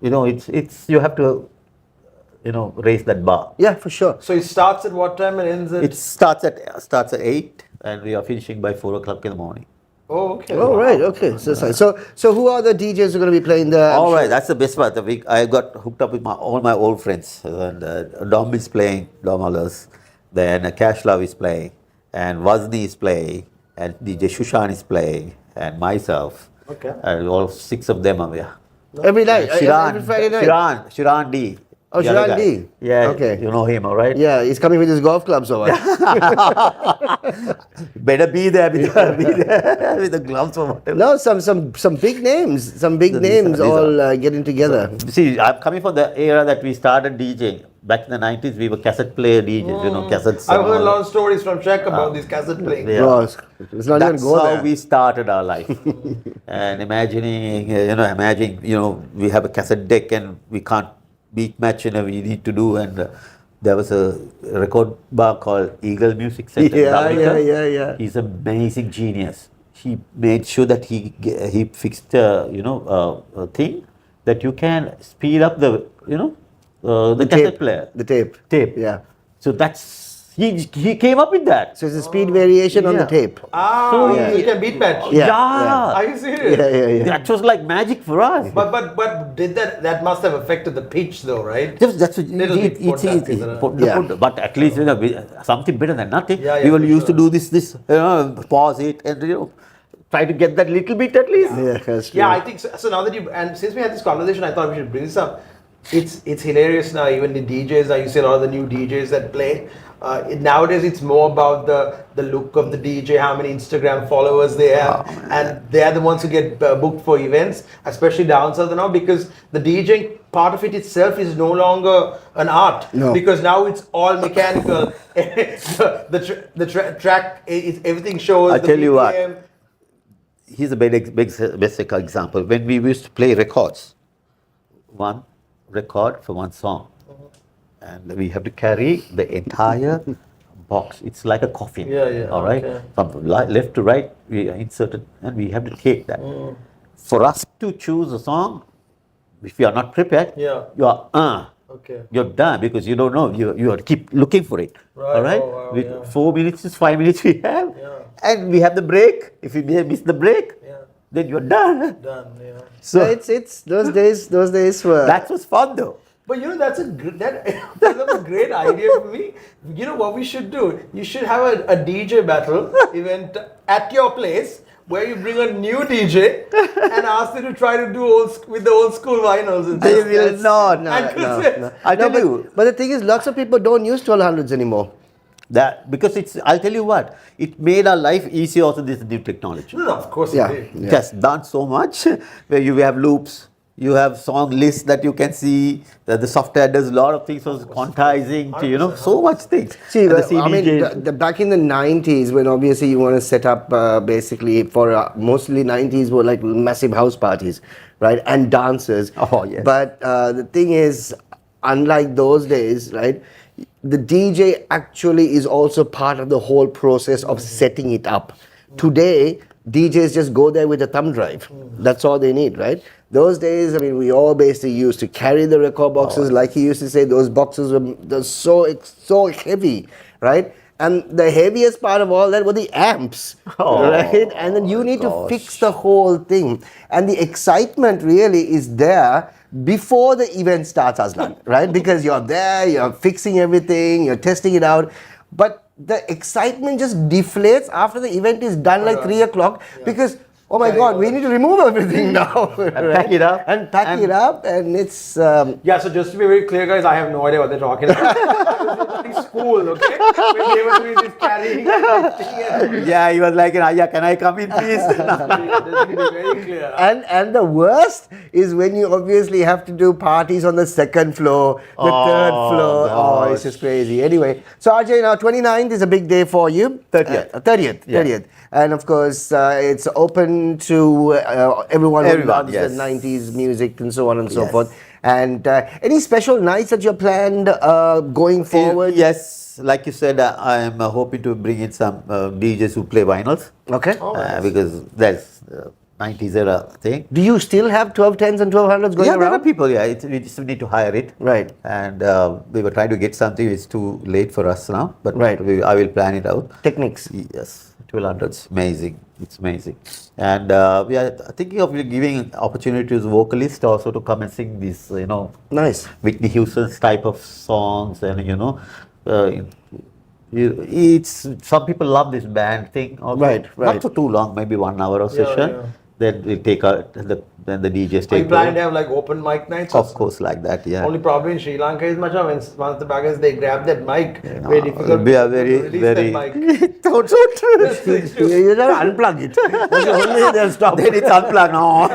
it's you have to raise that bar. Yeah, for sure. So it starts at what time and ends at? It starts at 8 and we are finishing by 4 o'clock in the morning. Oh, okay. Oh, right. Okay. So who are the DJs who are going to be playing there? All right, that's the best part. The week I got hooked up with all my old friends. And Dom is playing, Dom Alas. Then Cash Love is playing, and Wazni is playing, and DJ Shushan is playing, and myself. Okay. And all 6 of them are there. Every night? Every Friday night? Shiran D. Oh, the other Shiran guy. D. Yeah, Okay. you know him, all right? Yeah, he's coming with his golf clubs or what? Better be there with the gloves or whatever. No, some big names. Some big These names are- all getting together. See, I'm coming from the era that we started DJing. Back in the 90s, we were cassette player DJs, cassettes. I've and heard a all lot of stories from Shaq about this cassette playing. Yeah. Bro, it's not That's even go how there. we started our life. And imagine, we have a cassette deck and we can't beat match, we need to do. And there was a record bar called Eagle Music Center. in America. Yeah. He's an amazing genius. He made sure that he fixed a thing that you can speed up the cassette player. The tape. Tape. Yeah. So he came up with that. So it's a speed variation on the Yeah. tape. Ah, you can beat match. Yeah. Are you serious? Yeah. That was like magic for us. But did that must have affected the pitch though, right? That's Little bit product, isn't it? Yeah. but at least something better than nothing. Yeah, We were for used to sure. do this, pause it, and try to get that little bit at least. Yeah, that's true. Yeah, I think so. So now that and since we had this conversation, I thought we should bring this up. It's hilarious now. Even the DJs now, you see a lot of the new DJs that play. Nowadays, it's more about the look of the DJ, how many Instagram followers they have, and they're the ones who get booked for events, especially down south now, because the DJing part of it itself is no longer an art, No. because now it's all mechanical. Track, everything shows. I the tell you what. BPM. Here's a basic example. When we used to play records, one record for one song, and we have to carry the entire box. It's like a coffin. Yeah, All right. okay. From left to right, we insert it, and we have to take that. For us to choose a song, if you are not prepared, Yeah. you are Okay. you're done, because you don't know. You have to keep looking for it. Right. All right. Oh, wow, With yeah. 4 minutes is 5 minutes we have, Yeah. and we have the break. If we miss the break, Yeah. then you're done. Done. Yeah. So it's those days were. That was fun though. But you know that's that's a great idea for me. You know what we should do? You should have a DJ battle event at your place where you bring a new DJ and ask them to try to do with the old school vinyls. And They just- will not. No, and no, cassette. no. I tell but, you. but the thing is, lots of people don't use 1200s anymore. That because I'll tell you what, it made our life easier also, this new technology. No, of course Yeah. it did. It has done so much, where you have loops, you have song lists that you can see, that the software does a lot of things for quantizing to, so much things. See, And the I mean, CDJs. back in the 90s, when obviously you want to set up basically for mostly 90s were like massive house parties, right? And dancers. Oh, yes. But the thing is, unlike those days, right? The DJ actually is also part of the whole process of setting it up. Today, DJs just go there with a thumb drive. That's all they need, right? Those days, I mean, we all basically used to carry the record boxes. Like he used to say, those boxes were so heavy, right? And the heaviest part of all that were the amps, right? And then you need to fix the whole thing. And the excitement really is there before the event starts, Azlan, right? Because you're there, you're fixing everything, you're testing it out. But the excitement just deflates after the event is done, like 3 o'clock, because oh my God, we need to remove everything now. pack it up. And pack it up, and it's... Yeah, so just to be very clear, guys, I have no idea what they're talking about. I was in school, okay? When they were doing this carrying and Yeah, he was like, yeah, can I come in, please? just to be very clear. And the worst is when you obviously have to do parties on the second floor, the third floor. Oh, it's gosh. just crazy. Anyway, so Ajay, now 29th is a big day for you. 30th. 30th. Yeah. 30th. And of course, it's open to everyone who Everyone, loves yes. the 90s music and so on and so Yes. forth. And any special nights that you're planned going forward? Yes, like you said, I am hoping to bring in some DJs who play vinyls. Okay. Because that's 90s era thing. Do you still have 1210s and 1200s going Yeah, there are around? people, we just need to hire it. Right. And we were trying to get something, it's too late for us now, but Right. I will plan it out. Techniques. Yes, 1200s, amazing, it's amazing. And we are thinking of giving opportunities to vocalists also to come and sing these, Nice. Whitney Houston's type of songs, and it's some people love this band thing. Also. Right. Not for too long, maybe 1 hour of session. yeah. Then we take then the DJs Are you take planning to over. have like open mic nights? Of course, like that, yeah. Only problem in Sri Lanka is much when once the baggers they grab that mic, very difficult We are to very, release very. that mic. so true. That's true. You don't unplug it. That's the only way they'll stop. Then it's unplugged. No.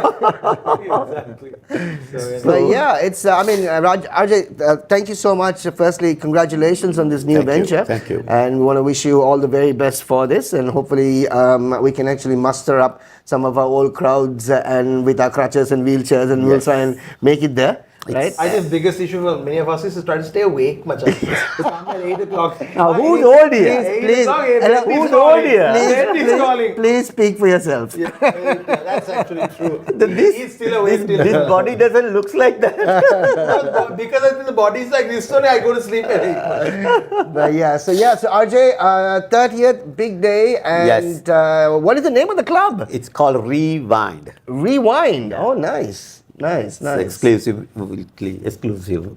Exactly. So, But yeah, it's, Ajay, thank you so much. Firstly, congratulations on this new Thank you, venture. thank you. And we want to wish you all the very best for this. And hopefully we can actually muster up some of our old crowds and with our crutches and wheelchairs, and we'll try and make it there. right? I think the biggest issue for many of us is to try to stay awake, much. It's at 8 o'clock. Now, who's old here? Please, Who's old here? calling. Please speak for yourself. Yeah, that's actually true. He's still awake till This body doesn't look like that. because I think the body is like this, only I go to sleep at 8. But so RJ, 30th, big day, and Yes. what is the name of the club? It's called Rewind. Rewind. Oh, nice. Nice. It's exclusive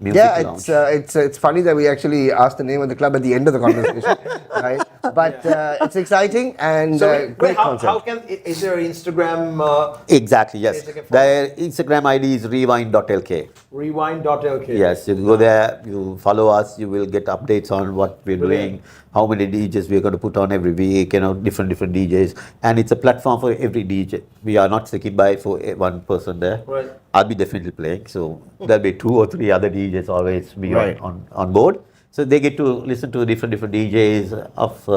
music Yeah, lounge. it's funny that we actually asked the name of the club at the end of the conversation, right? But it's exciting and great concept. Is there Instagram? Exactly, yes. They can follow. Their Instagram ID is rewind.lk. Rewind.lk. Yes, you go there, you follow us, you will get updates on what we're doing, how many DJs we're going to put on every week, different DJs. And it's a platform for every DJ. We are not sticking by for one person there. Right. I'll be definitely playing. So there'll be 2 or 3 other DJs always be Right. on board. So they get to listen to different DJs of,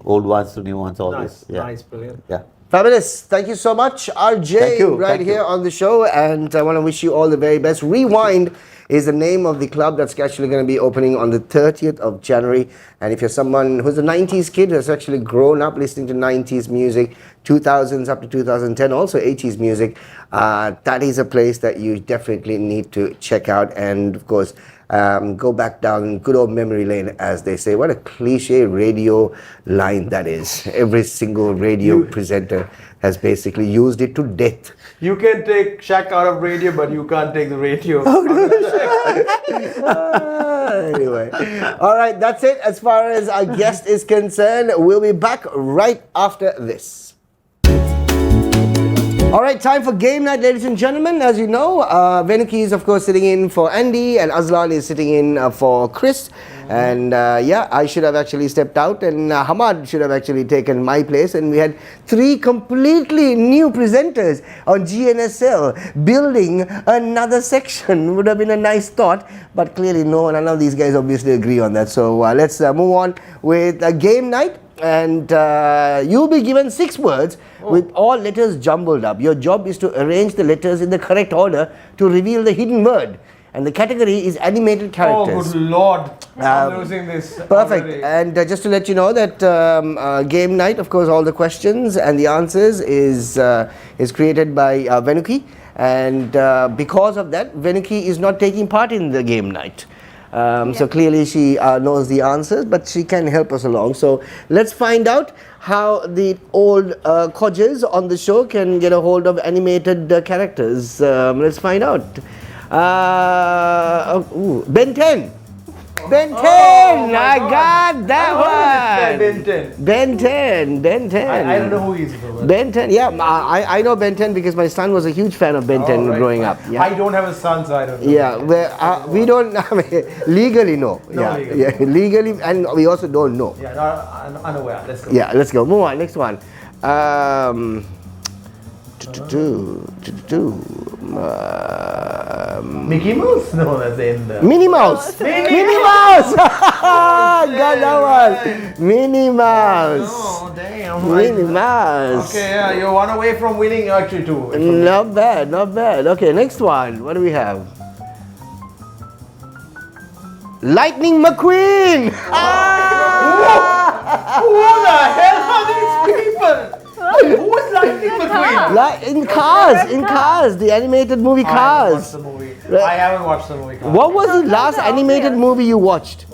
old ones to new ones, all Nice, this. Yeah. nice, brilliant. Yeah. Fabulous. Thank you so much, RJ, Thank you, right thank here you. on the show. And I want to wish you all the very best. Rewind is the name of the club that's actually going to be opening on the 30th of January. And if you're someone who's a 90s kid who's actually grown up listening to 90s music, 2000s up to 2010, also 80s music, that is a place that you definitely need to check out. And of course, go back down good old memory lane, as they say. What a cliche radio line that is. Every single radio presenter has basically used it to death. You can take Shaq out of radio, but you can't take the radio. Anyway, all right, that's it as far as our guest is concerned. We'll be back right after this. All right, time for game night, ladies and gentlemen. As you know, Venuki is, of course, sitting in for Andy, and Azlan is sitting in for Chrys. And I should have actually stepped out, and Hamad should have actually taken my place. And we had 3 completely new presenters on Gnsl building another section. Would have been a nice thought, but clearly none of these guys obviously agree on that. So let's move on with a game night. And you'll be given 6 words with all letters jumbled up. Your job is to arrange the letters in the correct order to reveal the hidden word. And the category is animated characters. Oh, good Lord. I'm losing this. Perfect. already. And just to let you know that game night, of course, all the questions and the answers is created by Venuki. And because of that, Venuki is not taking part in the game night. So clearly she knows the answers, but she can help us along. So let's find out how the old codgers on the show can get a hold of animated characters. Let's find out. Ben 10. Ben 10! I got that one! Ben 10. Ben 10. I don't know who he is. Though, Ben 10, yeah, I know Ben 10 because my son was a huge fan of Ben 10 right, growing right. up. Yeah. I don't have a son, so I don't know. Yeah, we don't, I mean, legally no. Yeah, legally. yeah, legally, and we also don't know. Yeah, no, I'm unaware. Let's go. Yeah, let's go. Move on. Next one. Mickey Mouse? No, that's in the... Minnie Mouse. Minnie Mouse. Got that one. Minnie Mouse. Oh, damn. Minnie Mouse. Okay, yeah, you're 1 away from winning actually 2. Not bad, not bad. Okay, next one. What do we have? Lightning McQueen. Who the hell are these people? Who is Lightning McQueen? In Cars, the animated movie Cars. I haven't watched the movie. What was the last animated movie you watched?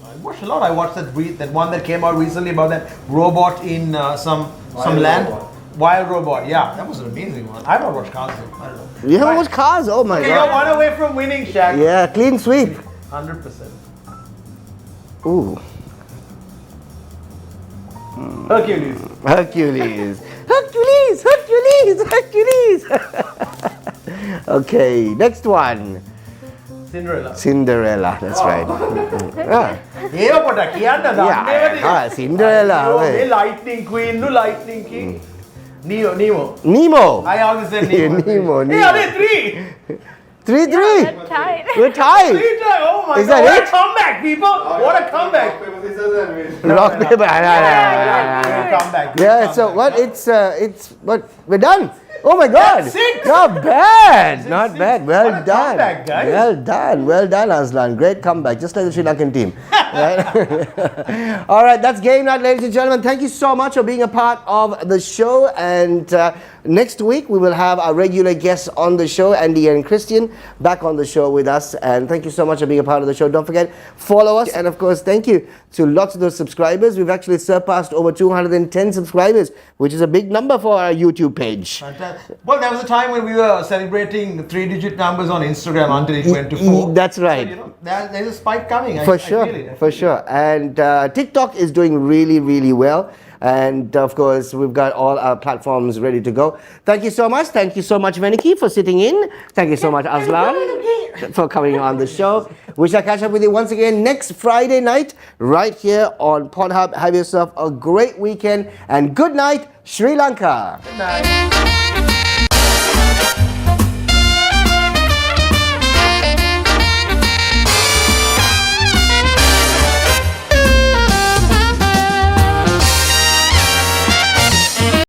I watched a lot. I watched that one that came out recently about that robot in some land. Robot. Wild Robot. Yeah, that was an amazing one. I haven't watched Cars though. I don't know. You haven't watched Cars? Oh my Okay, you're god. 1 away from winning, Shaq. Yeah, clean sweep. 100%. Ooh. Hercules. Hercules. Okay, next one. Cinderella, that's right. Eva potta kiyanna Yeah, Cinderella. Yo, Lightning Queen, no Lightning King. Nemo. Nemo. I always said Nemo. Nemo. Hey, are they 3? 3-3. Tight. We're tied. 3 times. Oh my Is god. that What it? a comeback, people. What a comeback. Rock, paper. Great comeback. Great Yeah, so comeback. what we're done. Oh my God! Six. Not bad, Is it not six? bad. Well What a done, comeback, guys. well done, Azlan. Great comeback, just like the Sri Lankan team. Right? All right, that's game night, ladies and gentlemen. Thank you so much for being a part of the show. And next week we will have our regular guests on the show, Andy and Christian, back on the show with us. And thank you so much for being a part of the show. Don't forget, follow us, and of course, thank you to lots of those subscribers. We've actually surpassed over 210 subscribers, which is a big number for our YouTube page. Well, there was a time when we were celebrating 3-digit numbers on Instagram until it went to 4. That's right. So, you know, there's a spike coming. For I sure, feel it. for sure. And TikTok is doing really, really well. And of course, we've got all our platforms ready to go. Thank you so much. Thank you so much, Venuki, for sitting in. Thank you so much, Azlan, for coming on the show. We shall catch up with you once again next Friday night, right here on Podhub. Have yourself a great weekend and good night, Sri Lanka. Good night.